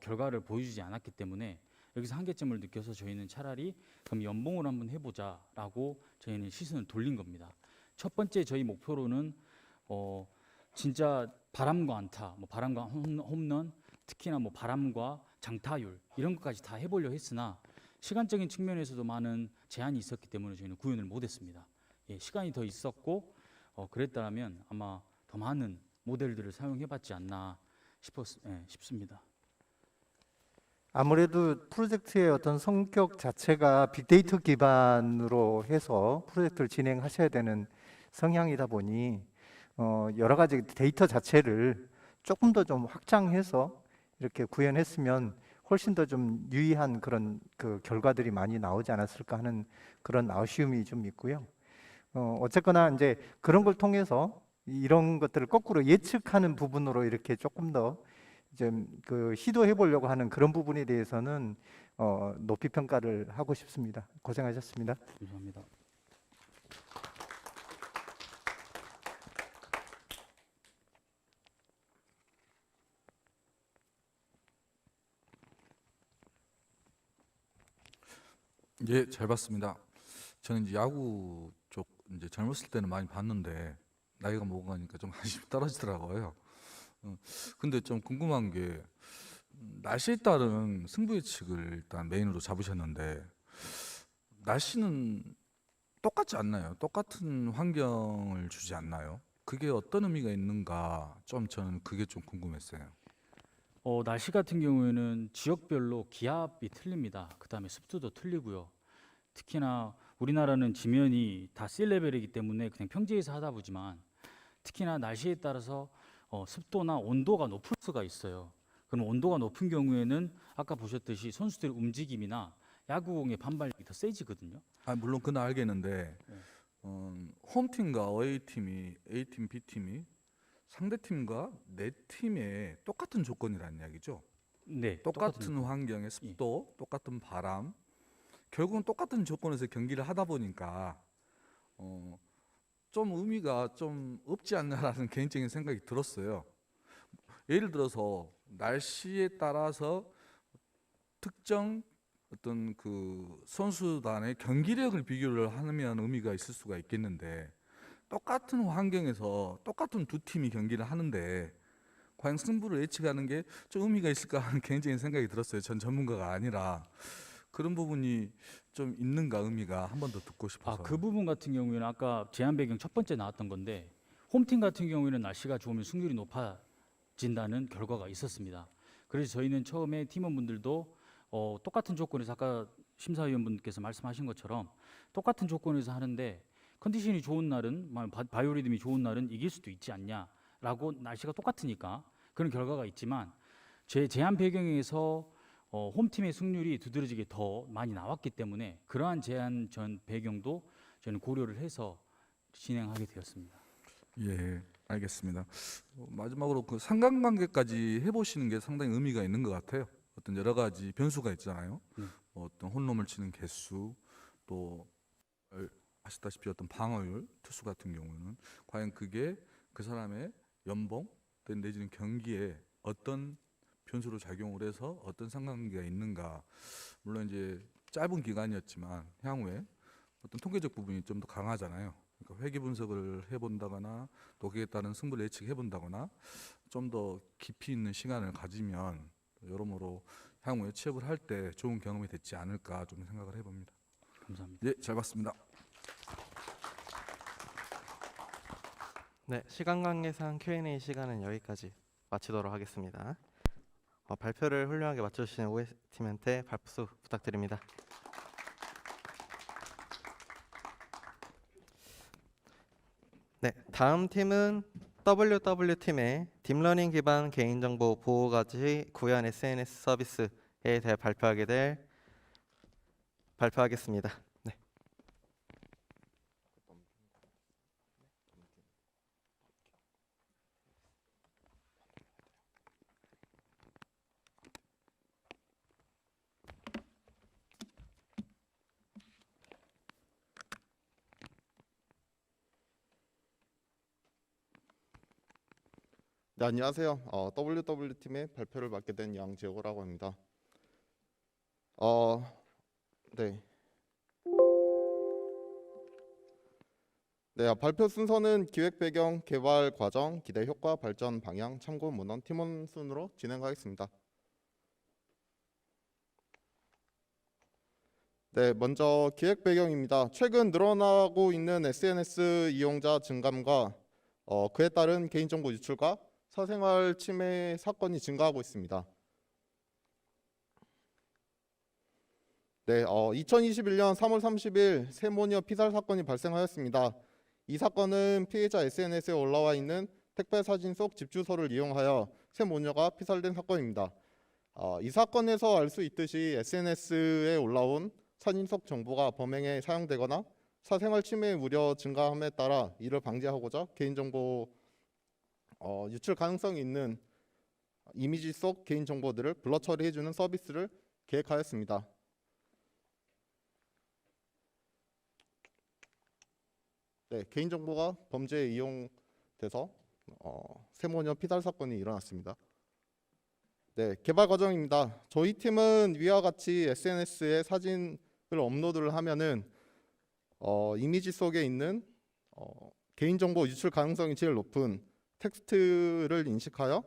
결과를 보여주지 않았기 때문에 여기서 한계점을 느껴서 저희는 차라리 그럼 연봉을 한번 해보자라고 저희는 시선을 돌린 겁니다. 첫 번째 저희 목표로는 진짜 바람과 안타, 뭐 바람과 홈런, 특히나 뭐 바람과 장타율 이런 것까지 다 해보려 했으나 시간적인 측면에서도 많은 제한이 있었기 때문에 저희는 구현을 못했습니다. 예, 시간이 더 있었고 그랬다면 아마 더 많은 모델들을 사용해봤지 않나 싶습니다. 아무래도 프로젝트의 어떤 성격 자체가 빅데이터 기반으로 해서 프로젝트를 진행하셔야 되는 성향이다 보니 여러 가지 데이터 자체를 조금 더 좀 확장해서 이렇게 구현했으면 훨씬 더 좀 유의한 그런 그 결과들이 많이 나오지 않았을까 하는 그런 아쉬움이 좀 있고요. 어쨌거나 이제 그런 걸 통해서 이런 것들을 거꾸로 예측하는 부분으로 이렇게 조금 더 좀 그 시도해 보려고 하는 그런 부분에 대해서는 높이 평가를 하고 싶습니다. 고생하셨습니다. 감사합니다. 예, 잘 봤습니다. 저는 이제 야구 쪽 이제 젊었을 때는 많이 봤는데 나이가 먹어가니까 좀 관심이 떨어지더라고요. 근데 좀 궁금한 게 날씨에 따른 승부 예측을 일단 메인으로 잡으셨는데 날씨는 똑같지 않나요? 똑같은 환경을 주지 않나요? 그게 어떤 의미가 있는가 좀 저는 그게 좀 궁금했어요. 날씨 같은 경우에는 지역별로 기압이 틀립니다. 그다음에 습도도 틀리고요. 특히나 우리나라는 지면이 다 씨레벨이기 때문에 그냥 평지에서 하다 보지만 특히나 날씨에 따라서 습도나 온도가 높을 수가 있어요. 그럼 온도가 높은 경우에는 아까 보셨듯이 선수들의 움직임이나 야구공의 반발력이 더 세지거든요. 물론 그건 알겠는데 홈팀과 어웨이팀이 A팀, B팀이 상대팀과 내 팀의 똑같은 조건이라는 이야기죠. 네, 똑같은 환경의 습도, 똑같은 바람, 결국은 똑같은 조건에서 경기를 하다 보니까 좀 의미가 좀 없지 않나라는 개인적인 생각이 들었어요. 예를 들어서 날씨에 따라서 특정 어떤 그 선수단의 경기력을 비교를 하면 의미가 있을 수가 있겠는데 똑같은 환경에서 똑같은 두 팀이 경기를 하는데 과연 승부를 예측하는 게 좀 의미가 있을까 하는 개인적인 생각이 들었어요. 전 전문가가 아니라 그런 부분이 좀 있는가 의미가 한 번 더 듣고 싶어서. 그 부분 같은 경우에는 아까 제한 배경 첫 번째 나왔던 건데 홈팀 같은 경우에는 날씨가 좋으면 승률이 높아진다는 결과가 있었습니다. 그래서 저희는 처음에 팀원분들도 똑같은 조건에서 아까 심사위원분께서 말씀하신 것처럼 똑같은 조건에서 하는데 컨디션이 좋은 날은 바이오리듬이 좋은 날은 이길 수도 있지 않냐라고 날씨가 똑같으니까 그런 결과가 있지만 제 제한 배경에서 홈팀의 승률이 두드러지게 더 많이 나왔기 때문에 그러한 제한 전 배경도 저는 고려를 해서 진행하게 되었습니다. 예, 알겠습니다. 마지막으로 그 상관관계까지 해보시는 게 상당히 의미가 있는 것 같아요. 어떤 여러 가지 변수가 있잖아요. 어떤 홈런을 치는 개수, 또 아시다시피 어떤 방어율, 투수 같은 경우는 과연 그게 그 사람의 연봉 내지는 경기에 어떤 변수로 작용을 해서 어떤 상관관계가 있는가. 물론 이제 짧은 기간이었지만 향후에 어떤 통계적 부분이 좀 더 강하잖아요. 그러니까 회계 분석을 해본다거나 또 거기에 따른 승부를 예측해본다거나 좀 더 깊이 있는 시간을 가지면 여러모로 향후에 취업을 할 때 좋은 경험이 됐지 않을까 좀 생각을 해봅니다. 감사합니다. 예, 잘 봤습니다. 네, 시간 관계상 Q&A 시간은 여기까지 마치도록 하겠습니다. 발표를 훌륭하게 맞춰주신 OS팀한테 박수 부탁드립니다. 네, 다음 팀은 WW팀의 딥러닝 기반 개인정보 보호까지 구현 SNS 서비스에 대해 발표하겠습니다. 네. 네, 안녕하세요. WW팀의 발표를 맡게 된 양재호라고 합니다. 네. 네, 발표 순서는 기획 배경, 개발 과정, 기대 효과, 발전 방향, 참고 문헌, 팀원 순으로 진행하겠습니다. 네, 먼저 기획 배경입니다. 최근 늘어나고 있는 SNS 이용자 증감과 그에 따른 개인정보 유출과 사생활 침해 사건이 증가하고 있습니다. 네, 2021년 3월 30일 세모니어 피살 사건이 발생하였습니다. 이 사건은 피해자 SNS에 올라와 있는 택배 사진 속 집 주소를 이용하여 세 모녀가 피살된 사건입니다. 이 사건에서 알 수 있듯이 SNS에 올라온 사진 속 정보가 범행에 사용되거나 사생활 침해 우려 증가함에 따라 이를 방지하고자 개인정보 유출 가능성이 있는 이미지 속 개인정보들을 블러 처리해주는 서비스를 계획하였습니다. 네, 개인정보가 범죄에 이용돼서 세모녀 피살 사건이 일어났습니다. 네, 개발 과정입니다. 저희 팀은 위와 같이 SNS에 사진을 업로드를 하면은 이미지 속에 있는 개인정보 유출 가능성이 제일 높은 텍스트를 인식하여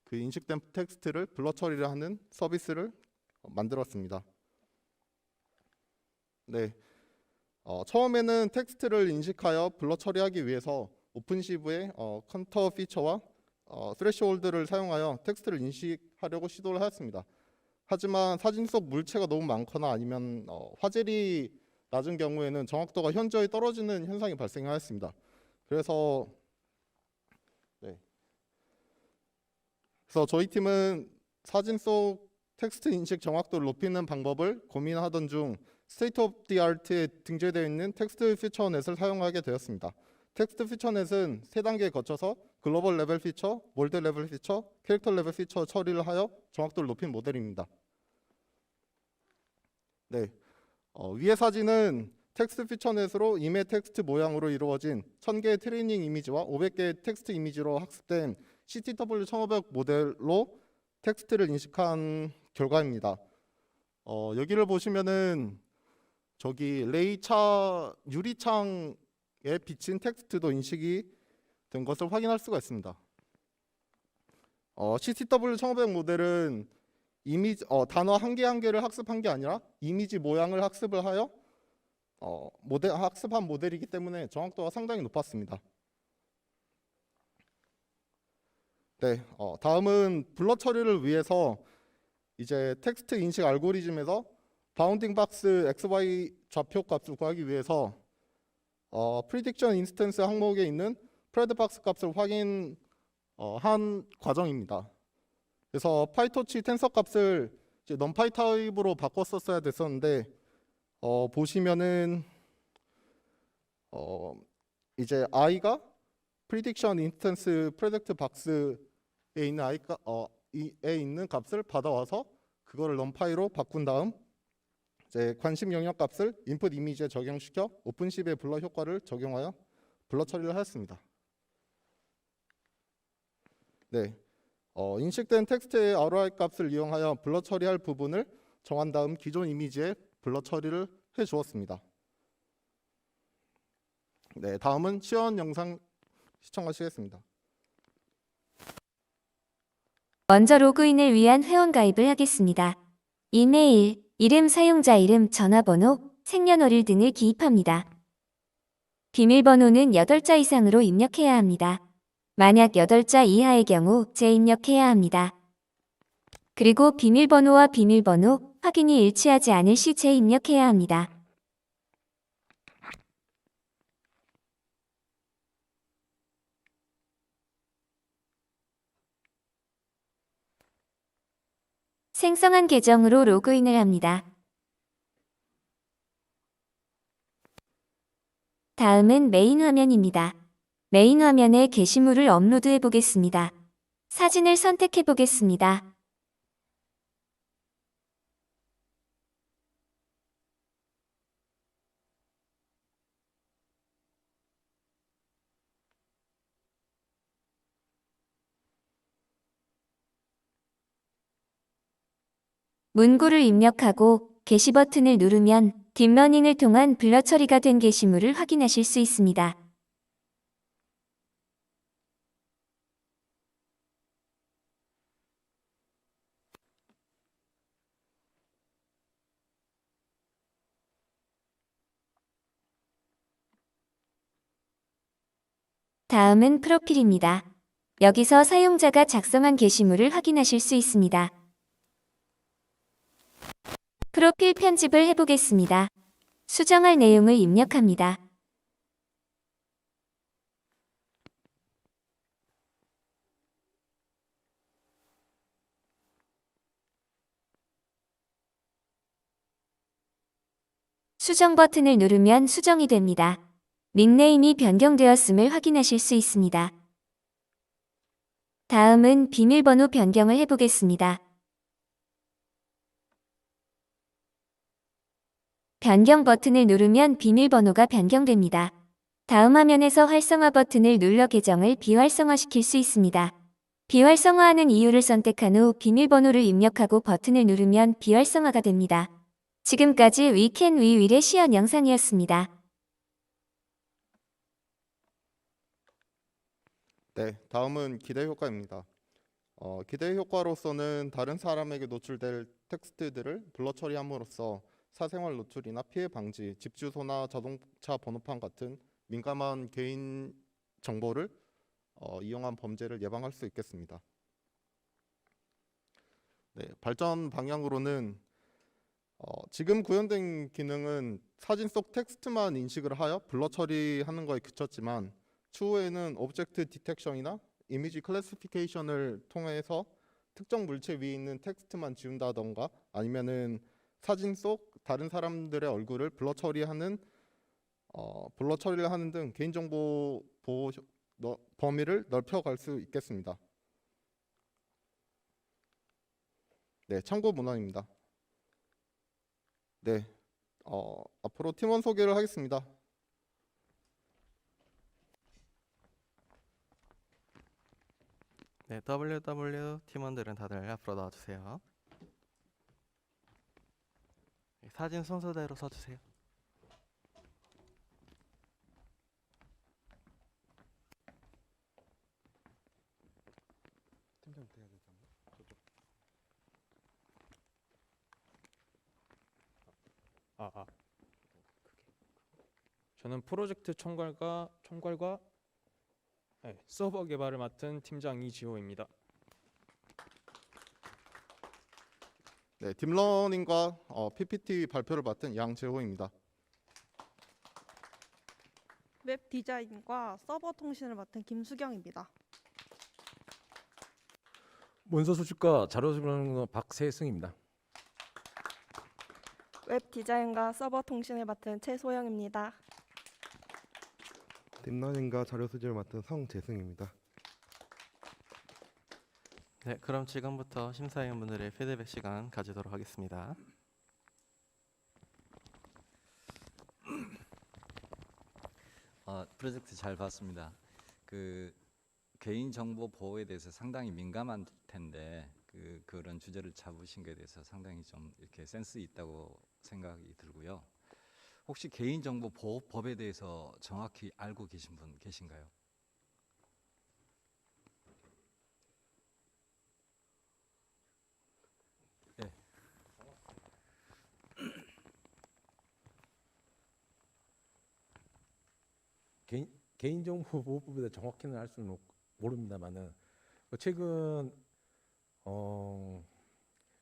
그 인식된 텍스트를 블러 처리를 하는 서비스를 만들었습니다. 네. 처음에는 텍스트를 인식하여 블러 처리하기 위해서 오픈시브의 컨터 피처와 스레시홀드를 사용하여 텍스트를 인식하려고 시도를 하였습니다. 하지만 사진 속 물체가 너무 많거나 아니면 화질이 낮은 경우에는 정확도가 현저히 떨어지는 현상이 발생하였습니다. 그래서 저희 팀은 사진 속 텍스트 인식 정확도를 높이는 방법을 고민하던 중 스테이트 오브 디 아트에 등재되어 있는 텍스트 피처넷을 사용하게 되었습니다. 텍스트 피처넷은 3단계에 거쳐서 글로벌 레벨 피처, 몰드 레벨 피처, 캐릭터 레벨 피처 처리를 하여 정확도를 높인 모델입니다. 네, 위의 사진은 텍스트 피처넷으로 이메 텍스트 모양으로 이루어진 1000개의 트레이닝 이미지와 500개의 텍스트 이미지로 학습된 CTW1500 모델로 텍스트를 인식한 결과입니다. 여기를 보시면은 저기 레이차 유리창에 비친 텍스트도 인식이 된 것을 확인할 수가 있습니다. CTW1500 모델은 이미지 단어 한 개 한 개를 학습한 게 아니라 이미지 모양을 학습을 하여 학습한 모델이기 때문에 정확도가 상당히 높았습니다. 네, 다음은 블러 처리를 위해서 이제 텍스트 인식 알고리즘에서 바운딩 박스 XY 좌표 값을 구하기 위해서 프리딕션 인스턴스 항목에 있는 프레드 박스 값을 확인한 과정입니다. 그래서 파이토치 텐서 값을 이제 넘파이 타입으로 바꿨었어야 됐었는데 보시면은 이제 i가 프리딕션 인스턴스 프로젝트 박스에 있는 i가 에 있는 값을 받아와서 그거를 넘파이로 바꾼 다음 이제 관심 영역 값을 인풋 이미지에 적용시켜 오픈십의 블러 효과를 적용하여 블러 처리를 하였습니다. 네, 인식된 텍스트의 ROI 값을 이용하여 블러 처리할 부분을 정한 다음 기존 이미지에 블러 처리를 해 주었습니다. 네, 다음은 시연 영상 시청하시겠습니다. 먼저 로그인을 위한 회원가입을 하겠습니다. 이메일, 이름, 사용자 이름, 전화번호, 생년월일 등을 기입합니다. 비밀번호는 8자 이상으로 입력해야 합니다. 만약 8자 이하의 경우 재입력해야 합니다. 그리고 비밀번호와 비밀번호 확인이 일치하지 않을 시 재입력해야 합니다. 생성한 계정으로 로그인을 합니다. 다음은 메인 화면입니다. 메인 화면에 게시물을 업로드해 보겠습니다. 사진을 선택해 보겠습니다. 문구를 입력하고 게시 버튼을 누르면 딥러닝을 통한 블러 처리가 된 게시물을 확인하실 수 있습니다. 다음은 프로필입니다. 여기서 사용자가 작성한 게시물을 확인하실 수 있습니다. 프로필 편집을 해보겠습니다. 수정할 내용을 입력합니다. 수정 버튼을 누르면 수정이 됩니다. 닉네임이 변경되었음을 확인하실 수 있습니다. 다음은 비밀번호 변경을 해보겠습니다. 변경 버튼을 누르면 비밀번호가 변경됩니다. 다음 화면에서 활성화 버튼을 눌러 계정을 비활성화시킬 수 있습니다. 비활성화하는 이유를 선택한 후 비밀번호를 입력하고 버튼을 누르면 비활성화가 됩니다. 지금까지 위켄 위윌의 시연 영상이었습니다. 네, 다음은 기대 효과입니다. 기대 효과로서는 다른 사람에게 노출될 텍스트들을 블러 처리함으로써 사생활 노출이나 피해 방지, 집 주소나 자동차 번호판 같은 민감한 개인 정보를 이용한 범죄를 예방할 수 있겠습니다. 네, 발전 방향으로는 지금 구현된 기능은 사진 속 텍스트만 인식을 하여 블러 처리하는 거에 그쳤지만 추후에는 오브젝트 디텍션이나 이미지 클래시피케이션을 통해서 특정 물체 위에 있는 텍스트만 지운다던가 아니면은 사진 속 다른 사람들의 얼굴을 블러 처리를 하는 등 개인정보 보호 범위를 넓혀갈 수 있겠습니다. 네, 참고 문헌입니다. 네, 앞으로 팀원 소개를 하겠습니다. 네, WW 팀원들은 다들 앞으로 나와주세요. 사진 순서대로 서주세요. 저는 프로젝트 총괄과 서버 개발을 맡은 팀장 이지호입니다. 네, 딥러닝과 PPT 발표를 맡은 양재호입니다. 웹 디자인과 서버 통신을 맡은 김수경입니다. 문서 수집과 자료 수집하는 박세승입니다. 웹 디자인과 서버 통신을 맡은 최소영입니다. 딥러닝과 자료 수집을 맡은 성재승입니다. 네, 그럼 지금부터 심사위원분들의 피드백 시간 가지도록 하겠습니다. 프로젝트 잘 봤습니다. 그 개인정보 보호에 대해서 상당히 민감한 텐데 그런 주제를 잡으신 것에 대해서 상당히 좀 이렇게 센스 있다고 생각이 들고요. 혹시 개인정보보호법에 대해서 정확히 알고 계신 분 계신가요? 네. 개인정보보호법에 대해 정확히는 알 수는 모릅니다만은 최근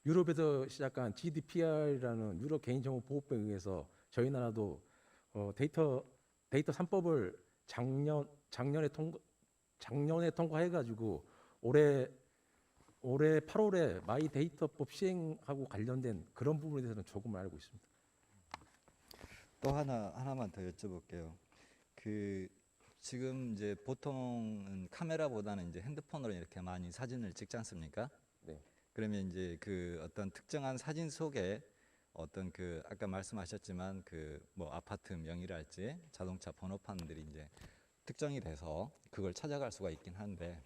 유럽에서 시작한 GDPR이라는 유럽 개인정보보호법에 의해서 저희 나라도 데이터 3법을 작년에 통과해가지고 올해 8월에 마이 데이터법 시행하고 관련된 그런 부분에 대해서는 조금 알고 있습니다. 또 하나만 더 여쭤볼게요. 지금 이제 보통은 카메라보다는 이제 핸드폰으로 이렇게 많이 사진을 찍지 않습니까? 네. 그러면 이제 어떤 특정한 사진 속에 어떤 아까 말씀하셨지만 뭐 아파트 명의랄지 자동차 번호판들이 이제 특정이 돼서 그걸 찾아갈 수가 있긴 한데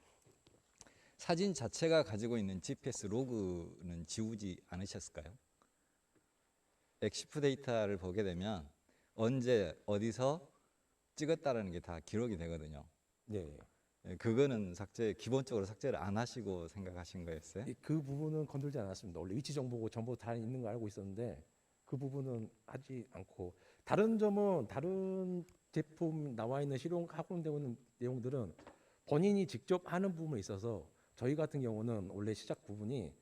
사진 자체가 가지고 있는 GPS 로그는 지우지 않으셨을까요? 엑시프 데이터를 보게 되면 언제 어디서 찍었다라는 게 다 기록이 되거든요. 네. 예, 그거는 기본적으로 삭제를 안 하시고 생각하신 거였어요? 그 부분은 건들지 않았습니다. 원래 위치 정보고 정보 다 있는 거 알고 있었는데 그 부분은 하지 않고, 다른 점은 다른 제품 나와 있는 실용하고 있는 내용들은 본인이 직접 하는 부분에 있어서 저희 같은 경우는 원래 시작 부분이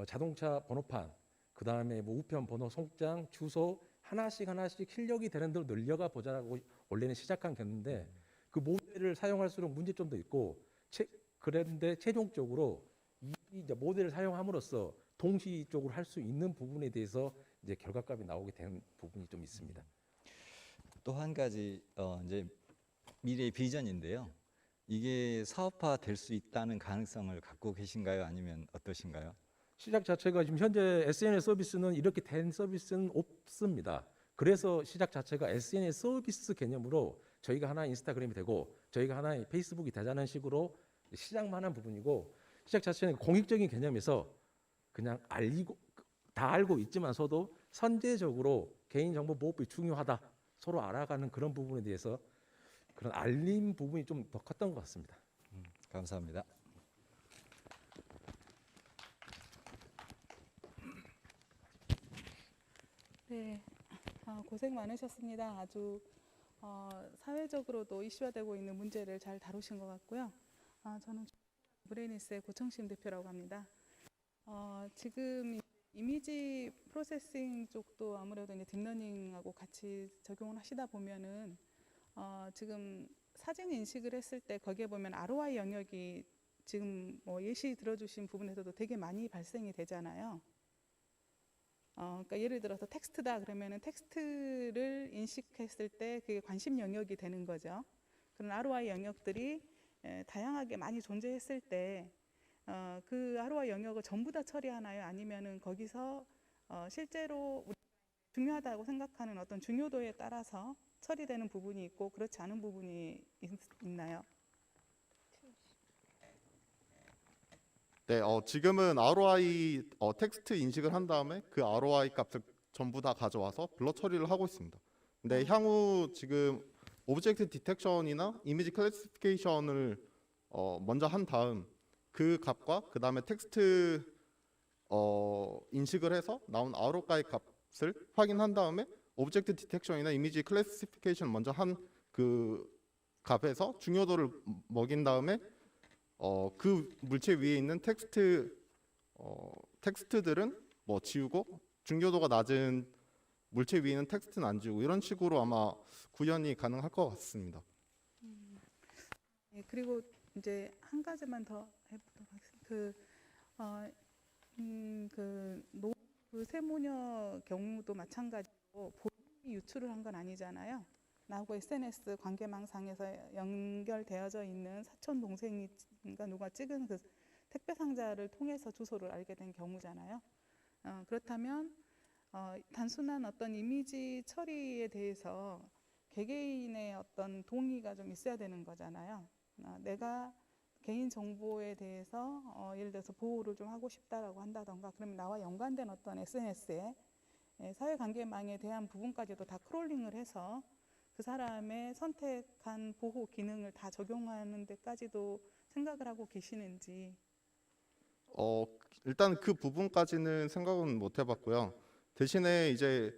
자동차 번호판, 그 다음에 뭐 우편 번호, 송장, 주소 하나씩 출력이 되는 대로 늘려가 보자라고 원래는 시작한 겠는데 그 모델을 사용할수록 문제점도 있고 그런데 최종적으로 이 이제 모델을 사용함으로써 동시적으로 할 수 있는 부분에 대해서 이제 결과값이 나오게 된 부분이 좀 있습니다. 또 한 가지 이제 미래의 비전인데요. 이게 사업화 될 수 있다는 가능성을 갖고 계신가요? 아니면 어떠신가요? 시작 자체가 지금 현재 SNS 서비스는 이렇게 된 서비스는 없습니다. 그래서 시작 자체가 SNS 서비스 개념으로 저희가 하나의 인스타그램이 되고 저희가 하나의 페이스북이 되자는 식으로 시작만 한 부분이고, 시작 자체는 공익적인 개념에서 그냥 다 알고 있지만서도 선제적으로 개인정보 보호법이 중요하다, 서로 알아가는 그런 부분에 대해서 그런 알림 부분이 좀 더 컸던 것 같습니다. 감사합니다. 네, 고생 많으셨습니다. 아주 사회적으로도 이슈화되고 있는 문제를 잘 다루신 것 같고요. 저는 브레이니스의 고청심 대표라고 합니다. 지금 이미지 프로세싱 쪽도 아무래도 이제 딥러닝하고 같이 적용을 하시다 보면은 지금 사진 인식을 했을 때 거기에 보면 ROI 영역이 지금 뭐 예시 들어주신 부분에서도 되게 많이 발생이 되잖아요. 그러니까 예를 들어서 텍스트다 그러면은 텍스트를 인식했을 때 그게 관심 영역이 되는 거죠. 그런 ROI 영역들이 다양하게 많이 존재했을 때 그 ROI 영역을 전부 다 처리하나요? 아니면은 거기서 실제로 중요하다고 생각하는 어떤 중요도에 따라서 처리되는 부분이 있고 그렇지 않은 부분이 있나요? 네, 지금은 ROI 텍스트 인식을 한 다음에 그 ROI 값을 전부 다 가져와서 블러 처리를 하고 있습니다. 근데 향후 지금 오브젝트 디텍션이나 이미지 클래시피케이션을 먼저 한 다음 그 값과 그 다음에 텍스트 인식을 해서 나온 ROI 값을 확인한 다음에 오브젝트 디텍션이나 이미지 클래시피케이션 먼저 한 그 값에서 중요도를 먹인 다음에 그 물체 위에 있는 텍스트들은 뭐 지우고 중요도가 낮은 물체 위에 있는 텍스트는 안 지우고 이런 식으로 아마 구현이 가능할 것 같습니다. 네, 그리고 이제 한 가지만 더 해보도록 하겠습니다. 그 세모녀 경우도 마찬가지로 본인이 유출을 한 건 아니잖아요. 나하고 SNS 관계망상에서 연결되어져 있는 사촌 동생인가 누가 찍은 그 택배 상자를 통해서 주소를 알게 된 경우잖아요. 그렇다면 단순한 어떤 이미지 처리에 대해서 개개인의 어떤 동의가 좀 있어야 되는 거잖아요. 내가 개인 정보에 대해서 예를 들어서 보호를 좀 하고 싶다라고 한다던가 그러면 나와 연관된 어떤 SNS에 사회관계망에 대한 부분까지도 다 크롤링을 해서 그 사람의 선택한 보호 기능을 다 적용하는 데까지도 생각을 하고 계시는지. 일단 그 부분까지는 생각은 못 해봤고요. 대신에 이제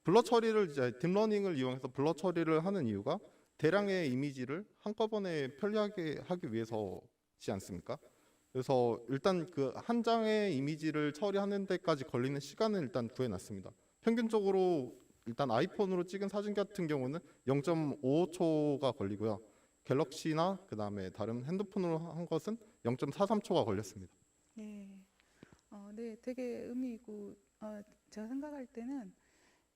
블러 처리를 이제 딥러닝을 이용해서 블러 처리를 하는 이유가 대량의 이미지를 한꺼번에 편리하게 하기 위해서지 않습니까? 그래서 일단 그 한 장의 이미지를 처리하는 데까지 걸리는 시간은 일단 구해놨습니다. 평균적으로 일단 아이폰으로 찍은 사진 같은 경우는 0.55초가 걸리고요. 갤럭시나 그 다음에 다른 핸드폰으로 한 것은 0.43초가 걸렸습니다. 네, 네, 되게 의미 있고 제가 생각할 때는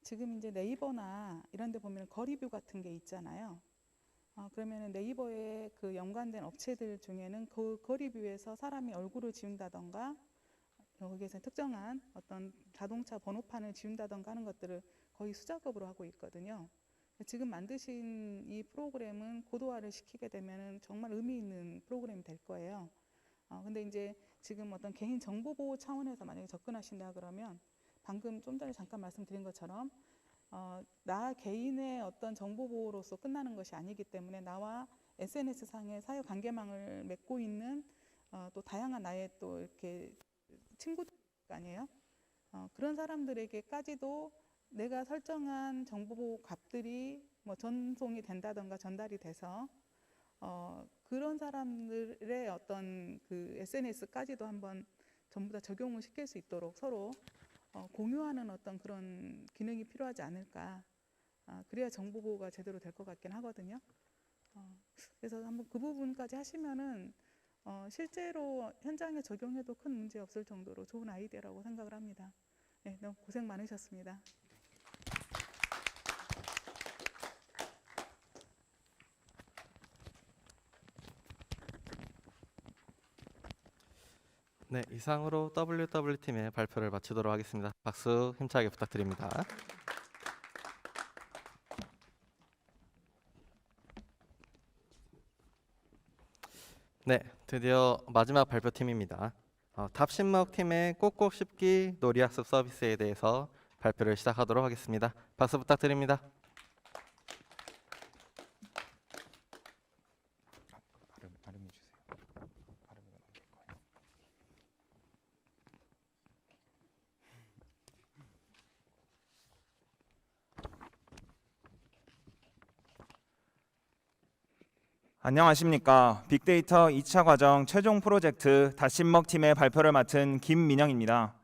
지금 이제 네이버나 이런 데 보면 거리뷰 같은 게 있잖아요. 그러면 네이버에 그 연관된 업체들 중에는 그 거리뷰에서 사람이 얼굴을 지운다던가 거기에서 특정한 어떤 자동차 번호판을 지운다던가 하는 것들을 거의 수작업으로 하고 있거든요. 지금 만드신 이 프로그램은 고도화를 시키게 되면 정말 의미 있는 프로그램이 될 거예요. 근데 이제 지금 어떤 개인 정보 보호 차원에서 만약에 접근하신다 그러면 방금 좀 전에 잠깐 말씀드린 것처럼 나 개인의 어떤 정보 보호로서 끝나는 것이 아니기 때문에 나와 SNS 상의 사회 관계망을 맺고 있는 또 다양한 나의 또 이렇게 친구들 아니에요. 그런 사람들에게까지도 내가 설정한 정보 보호 값들이 뭐 전송이 된다던가 전달이 돼서 그런 사람들의 어떤 그 SNS까지도 한번 전부 다 적용을 시킬 수 있도록 서로 공유하는 어떤 그런 기능이 필요하지 않을까. 그래야 정보 보호가 제대로 될 것 같긴 하거든요. 그래서 한번 그 부분까지 하시면은 실제로 현장에 적용해도 큰 문제 없을 정도로 좋은 아이디어라고 생각을 합니다. 네, 너무 고생 많으셨습니다. 네, 이상으로 WW팀의 발표를 마치도록 하겠습니다. 박수 힘차게 부탁드립니다. 네, 드디어 마지막 발표팀입니다. 탑신먹 팀의 꼭꼭 씹기 놀이학습 서비스에 대해서 발표를 시작하도록 하겠습니다. 박수 부탁드립니다. 안녕하십니까. 빅데이터 2차 과정 최종 프로젝트 닷신먹 팀의 발표를 맡은 김민영입니다.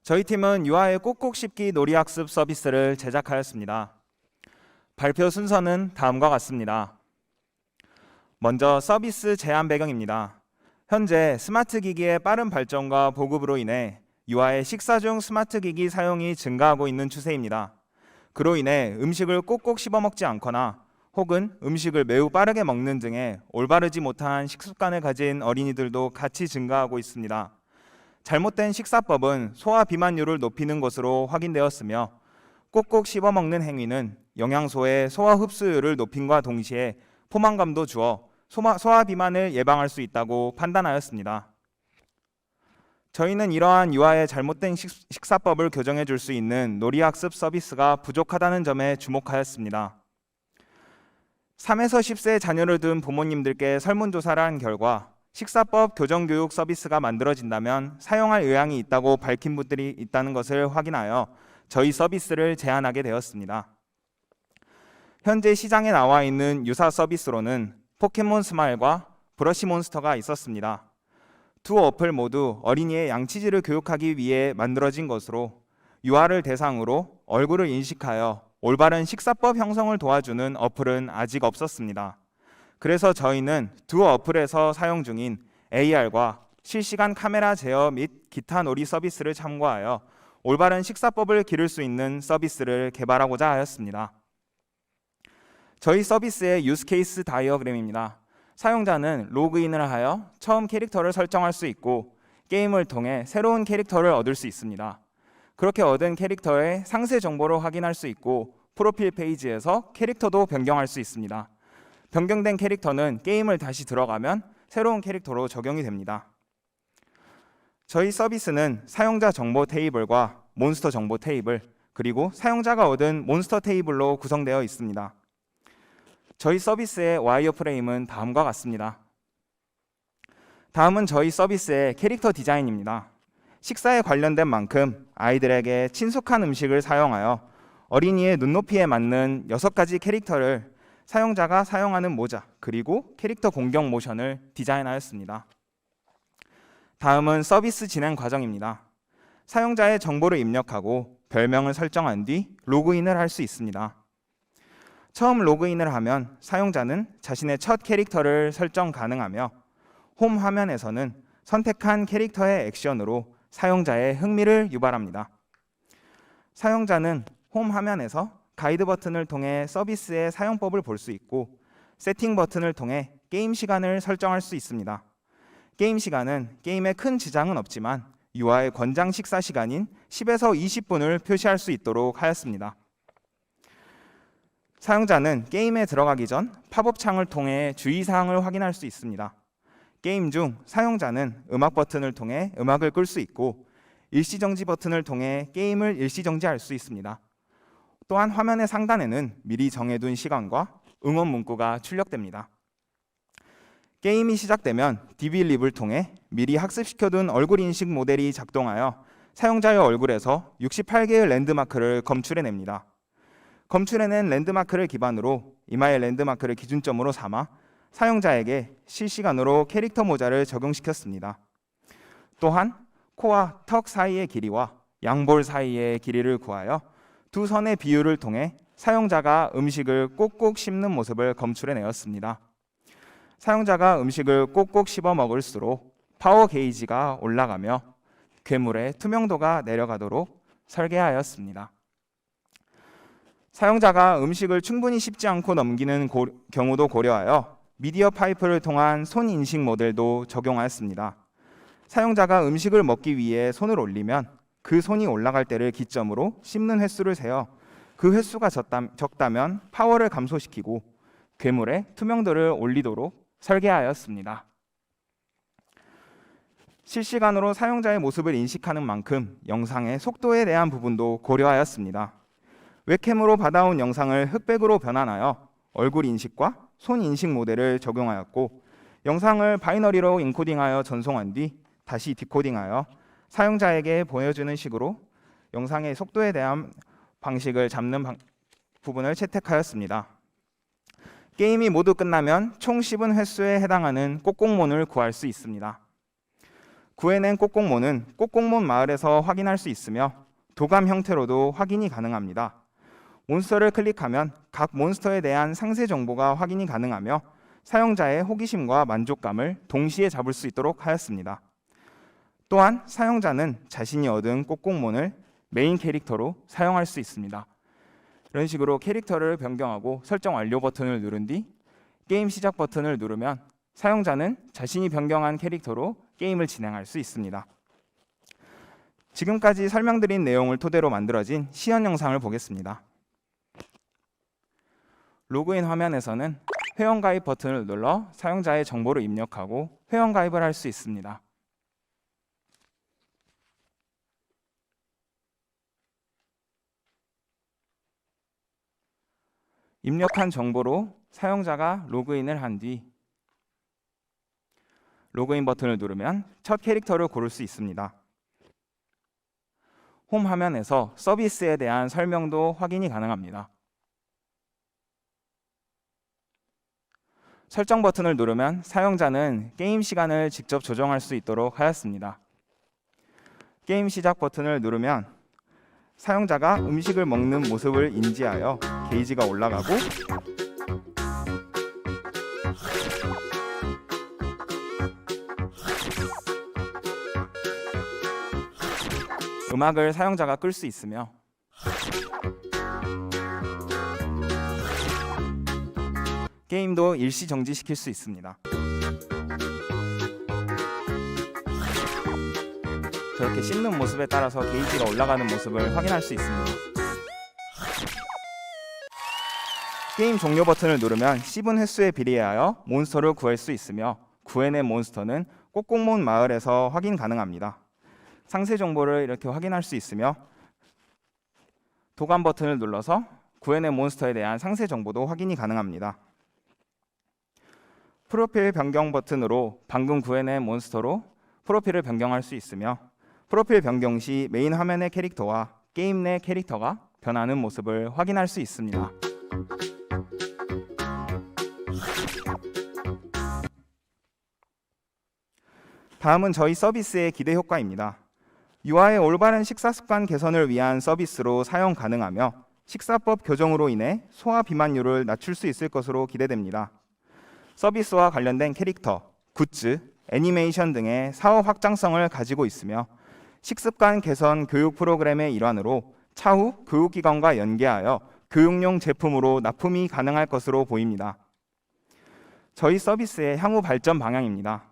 저희 팀은 유아의 꼭꼭 씹기 놀이학습 서비스를 제작하였습니다. 발표 순서는 다음과 같습니다. 먼저 서비스 제한 배경입니다. 현재 스마트 기기의 빠른 발전과 보급으로 인해 유아의 식사 중 스마트 기기 사용이 증가하고 있는 추세입니다. 그로 인해 음식을 꼭꼭 씹어 먹지 않거나 혹은 음식을 매우 빠르게 먹는 등의 올바르지 못한 식습관을 가진 어린이들도 같이 증가하고 있습니다. 잘못된 식사법은 소화 비만율을 높이는 것으로 확인되었으며 꼭꼭 씹어 먹는 행위는 영양소의 소화 흡수율을 높임과 동시에 포만감도 주어 소화 비만을 예방할 수 있다고 판단하였습니다. 저희는 이러한 유아의 잘못된 식사법을 교정해 줄 수 있는 놀이학습 서비스가 부족하다는 점에 주목하였습니다. 3에서 10세 자녀를 둔 부모님들께 설문조사를 한 결과 식사법 교정교육 서비스가 만들어진다면 사용할 의향이 있다고 밝힌 분들이 있다는 것을 확인하여 저희 서비스를 제안하게 되었습니다. 현재 시장에 나와 있는 유사 서비스로는 포켓몬 스마일과 브러쉬 몬스터가 있었습니다. 두 어플 모두 어린이의 양치질을 교육하기 위해 만들어진 것으로 유아를 대상으로 얼굴을 인식하여 올바른 식사법 형성을 도와주는 어플은 아직 없었습니다. 그래서 저희는 두 어플에서 사용 중인 AR과 실시간 카메라 제어 및 기타 놀이 서비스를 참고하여 올바른 식사법을 기를 수 있는 서비스를 개발하고자 하였습니다. 저희 서비스의 유스케이스 다이어그램입니다. 사용자는 로그인을 하여 처음 캐릭터를 설정할 수 있고 게임을 통해 새로운 캐릭터를 얻을 수 있습니다. 그렇게 얻은 캐릭터의 상세 정보를 확인할 수 있고 프로필 페이지에서 캐릭터도 변경할 수 있습니다. 변경된 캐릭터는 게임을 다시 들어가면 새로운 캐릭터로 적용이 됩니다. 저희 서비스는 사용자 정보 테이블과 몬스터 정보 테이블, 그리고 사용자가 얻은 몬스터 테이블로 구성되어 있습니다. 저희 서비스의 와이어프레임은 다음과 같습니다. 다음은 저희 서비스의 캐릭터 디자인입니다. 식사에 관련된 만큼 아이들에게 친숙한 음식을 사용하여 어린이의 눈높이에 맞는 6가지 캐릭터를 사용자가 사용하는 모자 그리고 캐릭터 공격 모션을 디자인하였습니다. 다음은 서비스 진행 과정입니다. 사용자의 정보를 입력하고 별명을 설정한 뒤 로그인을 할 수 있습니다. 처음 로그인을 하면 사용자는 자신의 첫 캐릭터를 설정 가능하며 홈 화면에서는 선택한 캐릭터의 액션으로 사용자의 흥미를 유발합니다. 사용자는 홈 화면에서 가이드 버튼을 통해 서비스의 사용법을 볼 수 있고 세팅 버튼을 통해 게임 시간을 설정할 수 있습니다. 게임 시간은 게임에 큰 지장은 없지만 유아의 권장 식사 시간인 10에서 20분을 표시할 수 있도록 하였습니다. 사용자는 게임에 들어가기 전 팝업 창을 통해 주의사항을 확인할 수 있습니다. 게임 중 사용자는 음악 버튼을 통해 음악을 끌 수 있고 일시정지 버튼을 통해 게임을 일시정지할 수 있습니다. 또한 화면의 상단에는 미리 정해둔 시간과 응원 문구가 출력됩니다. 게임이 시작되면 DB립을 통해 미리 학습시켜둔 얼굴 인식 모델이 작동하여 사용자의 얼굴에서 68개의 랜드마크를 검출해냅니다. 검출해낸 랜드마크를 기반으로 이마의 랜드마크를 기준점으로 삼아 사용자에게 실시간으로 캐릭터 모자를 적용시켰습니다. 또한 코와 턱 사이의 길이와 양볼 사이의 길이를 구하여 두 선의 비율을 통해 사용자가 음식을 꼭꼭 씹는 모습을 검출해내었습니다. 사용자가 음식을 꼭꼭 씹어 먹을수록 파워 게이지가 올라가며 괴물의 투명도가 내려가도록 설계하였습니다. 사용자가 음식을 충분히 씹지 않고 넘기는 경우도 고려하여 미디어 파이프를 통한 손 인식 모델도 적용하였습니다. 사용자가 음식을 먹기 위해 손을 올리면 그 손이 올라갈 때를 기점으로 씹는 횟수를 세어 그 횟수가 적다면 파워를 감소시키고 괴물의 투명도를 올리도록 설계하였습니다. 실시간으로 사용자의 모습을 인식하는 만큼 영상의 속도에 대한 부분도 고려하였습니다. 웹캠으로 받아온 영상을 흑백으로 변환하여 얼굴 인식과 손 인식 모델을 적용하였고 영상을 바이너리로 인코딩하여 전송한 뒤 다시 디코딩하여 사용자에게 보여주는 식으로 영상의 속도에 대한 방식을 잡는 부분을 채택하였습니다. 게임이 모두 끝나면 총 씹은 횟수에 해당하는 꼭꼭몬을 구할 수 있습니다. 구해낸 꼭꼭몬은 꼭꼭몬 마을에서 확인할 수 있으며 도감 형태로도 확인이 가능합니다. 몬스터를 클릭하면 각 몬스터에 대한 상세 정보가 확인이 가능하며 사용자의 호기심과 만족감을 동시에 잡을 수 있도록 하였습니다. 또한 사용자는 자신이 얻은 꼭꼭몬을 메인 캐릭터로 사용할 수 있습니다. 이런 식으로 캐릭터를 변경하고 설정 완료 버튼을 누른 뒤 게임 시작 버튼을 누르면 사용자는 자신이 변경한 캐릭터로 게임을 진행할 수 있습니다. 지금까지 설명드린 내용을 토대로 만들어진 시연 영상을 보겠습니다. 로그인 화면에서는 회원가입 버튼을 눌러 사용자의 정보를 입력하고 회원가입을 할 수 있습니다. 입력한 정보로 사용자가 로그인을 한 뒤 로그인 버튼을 누르면 첫 캐릭터를 고를 수 있습니다. 홈 화면에서 서비스에 대한 설명도 확인이 가능합니다. 설정 버튼을 누르면 사용자는 게임 시간을 직접 조정할 수 있도록 하였습니다. 게임 시작 버튼을 누르면 사용자가 음식을 먹는 모습을 인지하여 게이지가 올라가고 음악을 사용자가 끌 수 있으며 게임도 일시 정지시킬 수 있습니다. 저렇게 씹는 모습에 따라서 게이지가 올라가는 모습을 확인할 수 있습니다. 게임 종료 버튼을 누르면 씹은 횟수에 비례하여 몬스터를 구할 수 있으며 구해낸 몬스터는 꼭꼭몬 마을에서 확인 가능합니다. 상세 정보를 이렇게 확인할 수 있으며 도감 버튼을 눌러서 구해낸 몬스터에 대한 상세 정보도 확인이 가능합니다. 프로필 변경 버튼으로 방금 구해낸 몬스터로 프로필을 변경할 수 있으며 프로필 변경 시 메인 화면의 캐릭터와 게임 내 캐릭터가 변하는 모습을 확인할 수 있습니다. 다음은 저희 서비스의 기대 효과입니다. 유아의 올바른 식사 습관 개선을 위한 서비스로 사용 가능하며 식사법 교정으로 인해 소화 비만율을 낮출 수 있을 것으로 기대됩니다. 서비스와 관련된 캐릭터, 굿즈, 애니메이션 등의 사업 확장성을 가지고 있으며 식습관 개선 교육 프로그램의 일환으로 차후 교육기관과 연계하여 교육용 제품으로 납품이 가능할 것으로 보입니다. 저희 서비스의 향후 발전 방향입니다.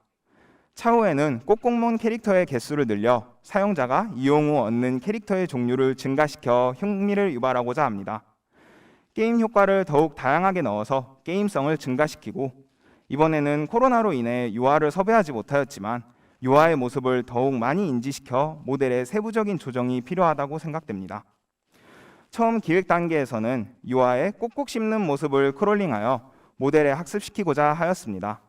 차후에는 꼭꼭몬 캐릭터의 개수를 늘려 사용자가 이용 후 얻는 캐릭터의 종류를 증가시켜 흥미를 유발하고자 합니다. 게임 효과를 더욱 다양하게 넣어서 게임성을 증가시키고, 이번에는 코로나로 인해 유아를 섭외하지 못하였지만 유아의 모습을 더욱 많이 인지시켜 모델의 세부적인 조정이 필요하다고 생각됩니다. 처음 기획 단계에서는 유아의 꼭꼭 씹는 모습을 크롤링하여 모델에 학습시키고자 하였습니다.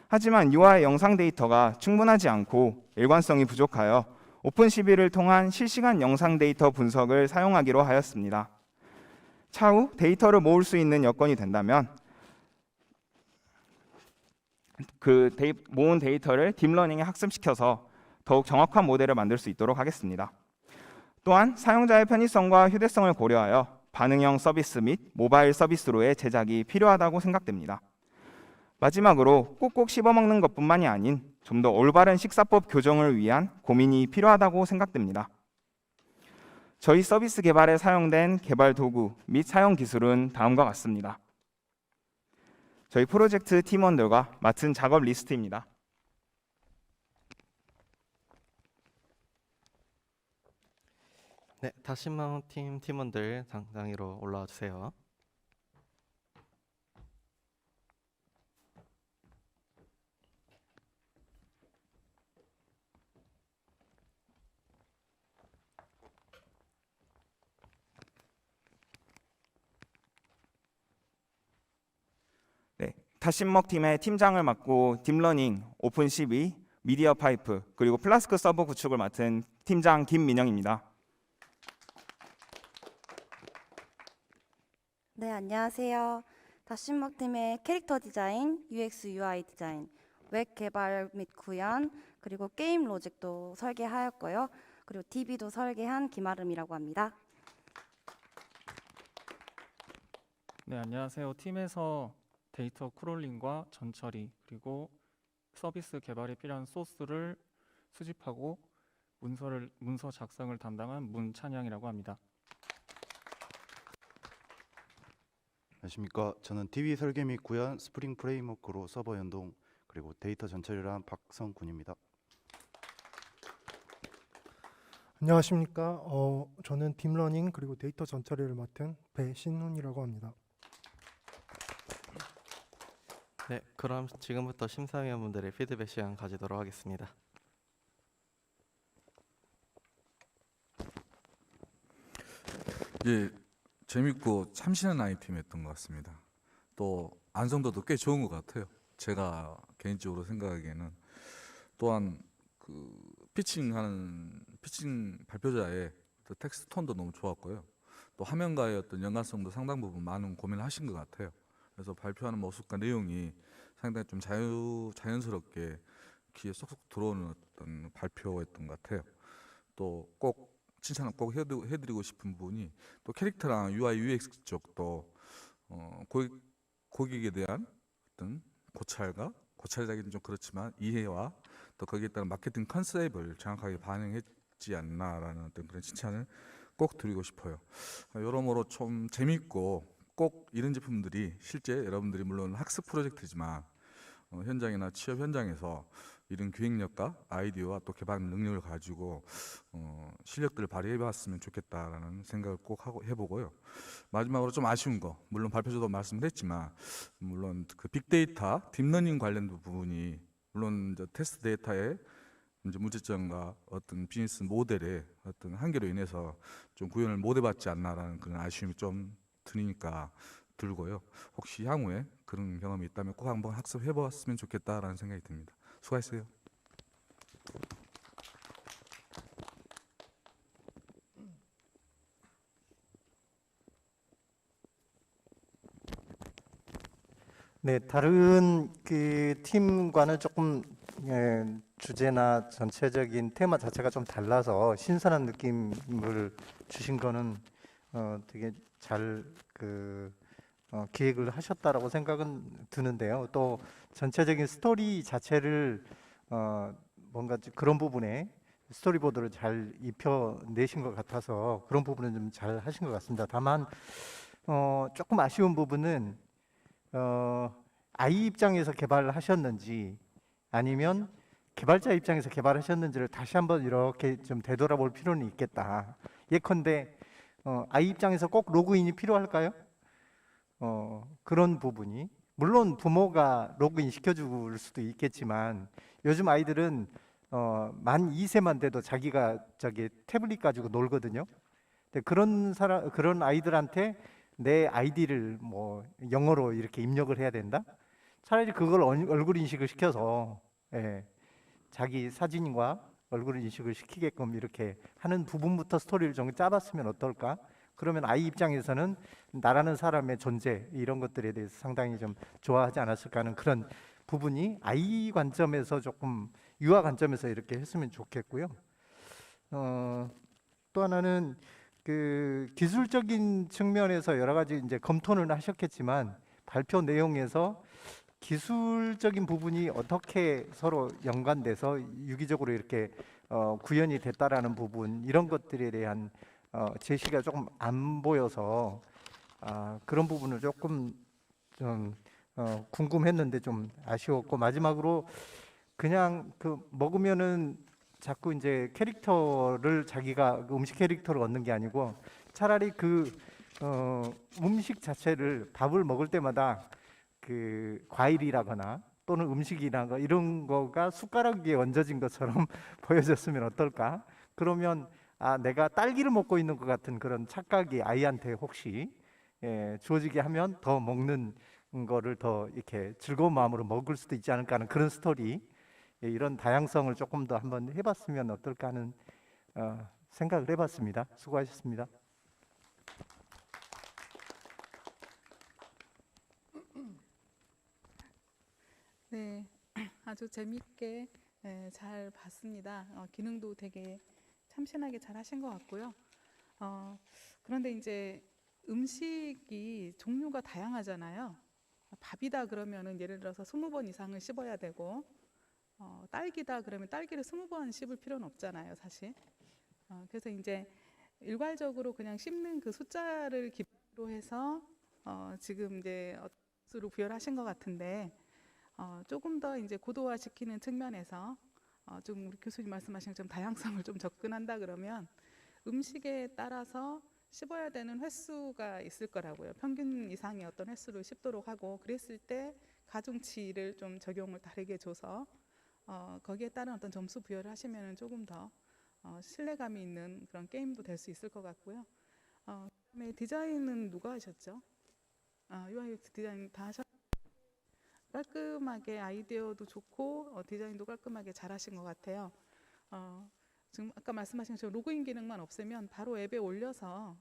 하지만 유아의 영상 데이터가 충분하지 않고 일관성이 부족하여 오픈CV를 통한 실시간 영상 데이터 분석을 사용하기로 하였습니다. 차후 데이터를 모을 수 있는 여건이 된다면 모은 데이터를 딥러닝에 학습시켜서 더욱 정확한 모델을 만들 수 있도록 하겠습니다. 또한 사용자의 편의성과 휴대성을 고려하여 반응형 서비스 및 모바일 서비스로의 제작이 필요하다고 생각됩니다. 마지막으로 꼭꼭 씹어먹는 것뿐만이 아닌 좀 더 올바른 식사법 교정을 위한 고민이 필요하다고 생각됩니다. 저희 서비스 개발에 사용된 개발 도구 및 사용 기술은 다음과 같습니다. 저희 프로젝트 팀원들과 맡은 작업 리스트입니다. 네, 다신망 팀 팀원들 당장 위로 올라와 주세요. 네, 다신먹 팀의 팀장을 맡고 딥러닝, 오픈CV, 미디어 파이프, 그리고 플라스크 서버 구축을 맡은 팀장 김민영입니다. 네, 안녕하세요. 다신먹팀의 캐릭터 디자인, UX, UI 디자인, 웹 개발 및 구현, 그리고 게임 로직도 설계하였고요. 그리고 DB도 설계한 김아름이라고 합니다. 네, 안녕하세요. 팀에서 데이터 크롤링과 전처리 그리고 서비스 개발에 필요한 소스를 수집하고 문서 작성을 담당한 문찬양이라고 합니다. 안녕하십니까. 저는 DB 설계 및 구현, 스프링 프레임워크로 서버 연동, 그리고 데이터 전처리를 한 박성군입니다. 안녕하십니까. 저는 딥러닝 그리고 데이터 전처리를 맡은 배신훈이라고 합니다. 네, 그럼 지금부터 심사위원분들의 피드백 시간 가지도록 하겠습니다. 예, 재밌고 참신한 아이템이었던 것 같습니다. 또 완성도도 꽤 좋은 것 같아요. 제가 개인적으로 생각하기에는. 또한 그 피칭 발표자의 그 텍스트 톤도 너무 좋았고요. 또 화면과의 어떤 연관성도 상당 부분 많은 고민을 하신 것 같아요. 그래서 발표하는 모습과 내용이 상당히 좀 자연스럽게 귀에 쏙쏙 들어오는 어떤 발표였던 것 같아요. 또 꼭 칭찬을 꼭 해드리고 싶은 부분이 또 캐릭터랑 UI, UX 쪽도 고객에 대한 어떤 고찰자기는 좀 그렇지만 이해와 또 거기에 따른 마케팅 컨셉을 정확하게 반영했지 않나라는 어떤 그런 칭찬을 꼭 드리고 싶어요. 여러모로 좀 재밌고 꼭 이런 제품들이 실제 여러분들이 물론 학습 프로젝트지만 현장이나 취업 현장에서 이런 기획력과 아이디어와 또 개발 능력을 가지고 실력들을 발휘해봤으면 좋겠다라는 생각을 꼭 해보고요. 마지막으로 좀 아쉬운 거, 물론 발표자도 말씀을 했지만 물론 그 빅데이터, 딥러닝 관련 부분이 물론 이제 테스트 데이터의 이제 문제점과 어떤 비즈니스 모델의 어떤 한계로 인해서 좀 구현을 못 해봤지 않나라는 그런 아쉬움이 좀 들고요. 혹시 향후에 그런 경험이 있다면 꼭 한번 학습해봤으면 좋겠다라는 생각이 듭니다. 수고하셨어요. 네, 다른 그 팀과는 조금 주제나 전체적인 테마 자체가 좀 달라서 신선한 느낌을 주신 거는 되게 잘 기획을 하셨다라고 생각은 드는데요. 또 전체적인 스토리 자체를 뭔가 그런 부분에 스토리보드를 잘 입혀내신 것 같아서 그런 부분은 좀 잘 하신 것 같습니다. 다만 조금 아쉬운 부분은 아이 입장에서 개발을 하셨는지 아니면 개발자 입장에서 개발하셨는지를 다시 한번 이렇게 좀 되돌아볼 필요는 있겠다. 예컨대 아이 입장에서 꼭 로그인이 필요할까요? 그런 부분이 물론 부모가 로그인 시켜줄 수도 있겠지만 요즘 아이들은 만 2세만 돼도 자기가 저기 태블릿 가지고 놀거든요. 근데 그런 아이들한테 내 아이디를 뭐 영어로 이렇게 입력을 해야 된다? 차라리 그걸 얼굴 인식을 시켜서 예, 자기 사진과 얼굴 인식을 시키게끔 이렇게 하는 부분부터 스토리를 좀 짜봤으면 어떨까? 그러면 아이 입장에서는 나라는 사람의 존재 이런 것들에 대해서 상당히 좀 좋아하지 않았을까 하는 그런 부분이 아이 관점에서 조금 유아 관점에서 이렇게 했으면 좋겠고요. 또 하나는 그 기술적인 측면에서 여러 가지 이제 검토는 하셨겠지만 발표 내용에서 기술적인 부분이 어떻게 서로 연관돼서 유기적으로 이렇게 구현이 됐다라는 부분 이런 것들에 대한 제시가 조금 안 보여서 그런 부분을 조금 좀 궁금했는데 좀 아쉬웠고 마지막으로 그냥 그 먹으면은 자꾸 이제 캐릭터를 자기가 그 음식 캐릭터를 얻는 게 아니고 차라리 그 음식 자체를 밥을 먹을 때마다 그 과일이라거나 또는 음식이나 이런 거가 숟가락 위에 얹어진 것처럼 보여졌으면 어떨까? 그러면 내가 딸기를 먹고 있는 것 같은 그런 착각이 아이한테 혹시 주어지게 하면 더 먹는 거를 더 이렇게 즐거운 마음으로 먹을 수도 있지 않을까 하는 그런 스토리 이런 다양성을 조금 더 한번 해봤으면 어떨까 하는 생각을 해봤습니다. 수고하셨습니다. 네, 아주 재미있게 잘 봤습니다. 기능도 되게 참신하게 잘 하신 것 같고요. 그런데 이제 음식이 종류가 다양하잖아요. 밥이다 그러면은 예를 들어서 20번 이상을 씹어야 되고 딸기다 그러면 딸기를 20번 씹을 필요는 없잖아요, 사실. 그래서 이제 일괄적으로 그냥 씹는 그 숫자를 기본으로 해서 지금 이제 수로 부여하신 것 같은데 조금 더 이제 고도화시키는 측면에서 좀 우리 교수님 말씀하신 좀 다양성을 좀 접근한다 그러면 음식에 따라서 씹어야 되는 횟수가 있을 거라고요. 평균 이상의 어떤 횟수를 씹도록 하고 그랬을 때 가중치를 좀 적용을 다르게 줘서 거기에 따른 어떤 점수 부여를 하시면 조금 더 신뢰감이 있는 그런 게임도 될 수 있을 것 같고요. 그다음에 디자인은 누가 하셨죠? UX 디자인 다 하셨. 깔끔하게 아이디어도 좋고 디자인도 깔끔하게 잘하신 것 같아요. 지금 아까 말씀하신 것처럼 로그인 기능만 없으면 바로 앱에 올려서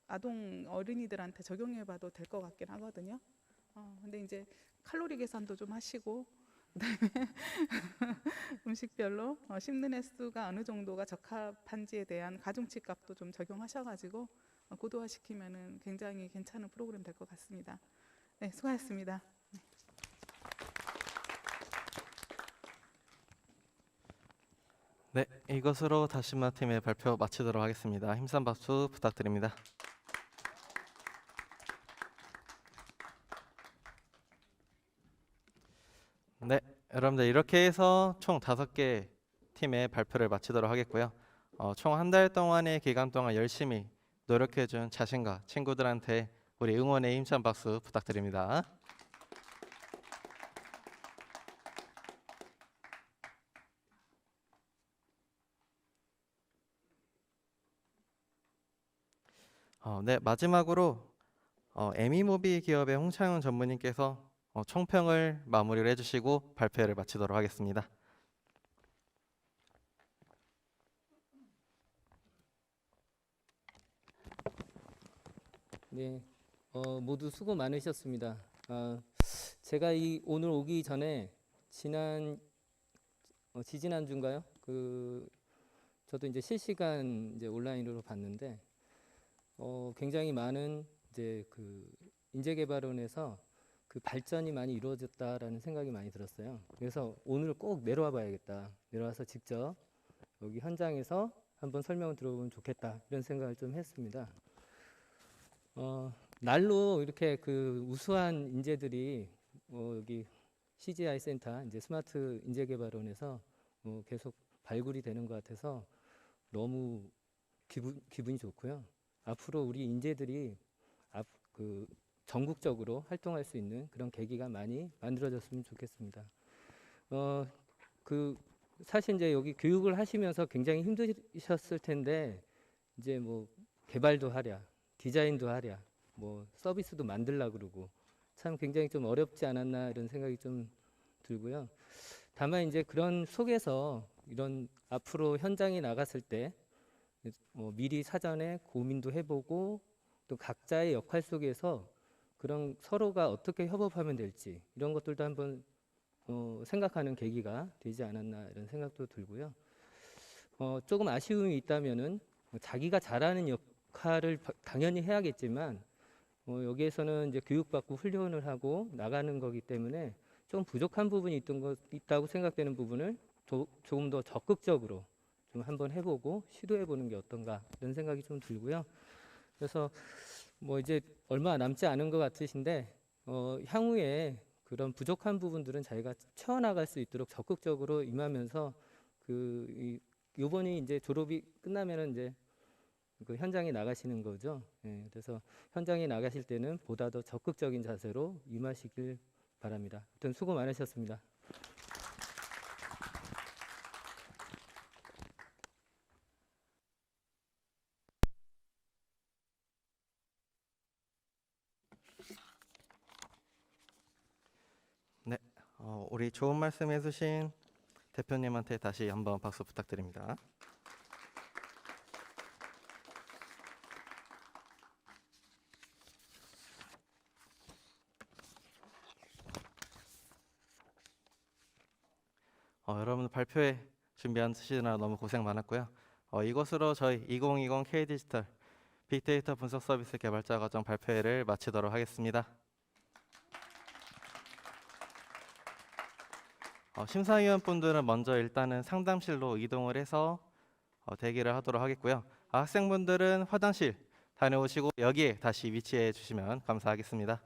아동 어린이들한테 적용해봐도 될 것 같긴 하거든요. 근데 이제 칼로리 계산도 좀 하시고 그다음에 음식별로 씹는 횟수가 어느 정도가 적합한지에 대한 가중치 값도 좀 적용하셔가지고 고도화시키면은 굉장히 괜찮은 프로그램 될 것 같습니다. 네, 수고하셨습니다. 네, 이것으로 다시마 팀의 발표 마치도록 하겠습니다. 힘찬 박수 부탁드립니다. 네, 여러분들 이렇게 해서 총 5개 팀의 발표를 마치도록 하겠고요. 총 한 달 동안의 기간 동안 열심히 노력해준 자신과 친구들한테 우리 응원의 힘찬 박수 부탁드립니다. 네, 마지막으로 에미무비 기업의 홍창훈 전무님께서 총평을 마무리를 해주시고 발표를 마치도록 하겠습니다. 네, 모두 수고 많으셨습니다. 제가 오늘 오기 전에 지지난 주인가요? 저도 이제 실시간 이제 온라인으로 봤는데 굉장히 많은 이제 인재개발원에서 발전이 많이 이루어졌다라는 생각이 많이 들었어요. 그래서 오늘 꼭 내려와 봐야겠다. 내려와서 직접 여기 현장에서 한번 설명을 들어보면 좋겠다. 이런 생각을 좀 했습니다. 날로 이렇게 우수한 인재들이 여기 CGI 센터, 이제 스마트 인재개발원에서 계속 발굴이 되는 것 같아서 너무 기분이 좋고요. 앞으로 우리 인재들이 전국적으로 활동할 수 있는 그런 계기가 많이 만들어졌으면 좋겠습니다. 사실 이제 여기 교육을 하시면서 굉장히 힘드셨을 텐데 이제 뭐 개발도 하랴, 디자인도 하랴, 뭐 서비스도 만들라 그러고 참 굉장히 좀 어렵지 않았나 이런 생각이 좀 들고요. 다만 이제 그런 속에서 이런 앞으로 현장에 나갔을 때 미리 사전에 고민도 해보고 또 각자의 역할 속에서 그런 서로가 어떻게 협업하면 될지 이런 것들도 한번 생각하는 계기가 되지 않았나 이런 생각도 들고요. 조금 아쉬움이 있다면은 자기가 잘하는 역할을 당연히 해야겠지만 여기에서는 이제 교육받고 훈련을 하고 나가는 거기 때문에 좀 부족한 부분이 있다고 생각되는 부분을 조금 더 적극적으로 좀 한번 해보고 시도해보는 게 어떤가 이런 생각이 좀 들고요. 그래서 뭐 이제 얼마 남지 않은 것 같으신데 향후에 그런 부족한 부분들은 자기가 채워나갈 수 있도록 적극적으로 임하면서 요번이 이제 졸업이 끝나면은 이제 그 현장에 나가시는 거죠. 예, 그래서 현장에 나가실 때는 보다 더 적극적인 자세로 임하시길 바랍니다. 하여튼 수고 많으셨습니다. 네, 우리 좋은 말씀 해주신 대표님한테 다시 한번 박수 부탁드립니다. 여러분 발표회 준비하시느라 너무 고생 많았고요. 이것으로 저희 2020 K디지털 빅데이터 분석 서비스 개발자 과정 발표회를 마치도록 하겠습니다. 심사위원분들은 먼저 일단은 상담실로 이동을 해서 대기를 하도록 하겠고요. 학생분들은 화장실 다녀오시고 여기에 다시 위치해 주시면 감사하겠습니다.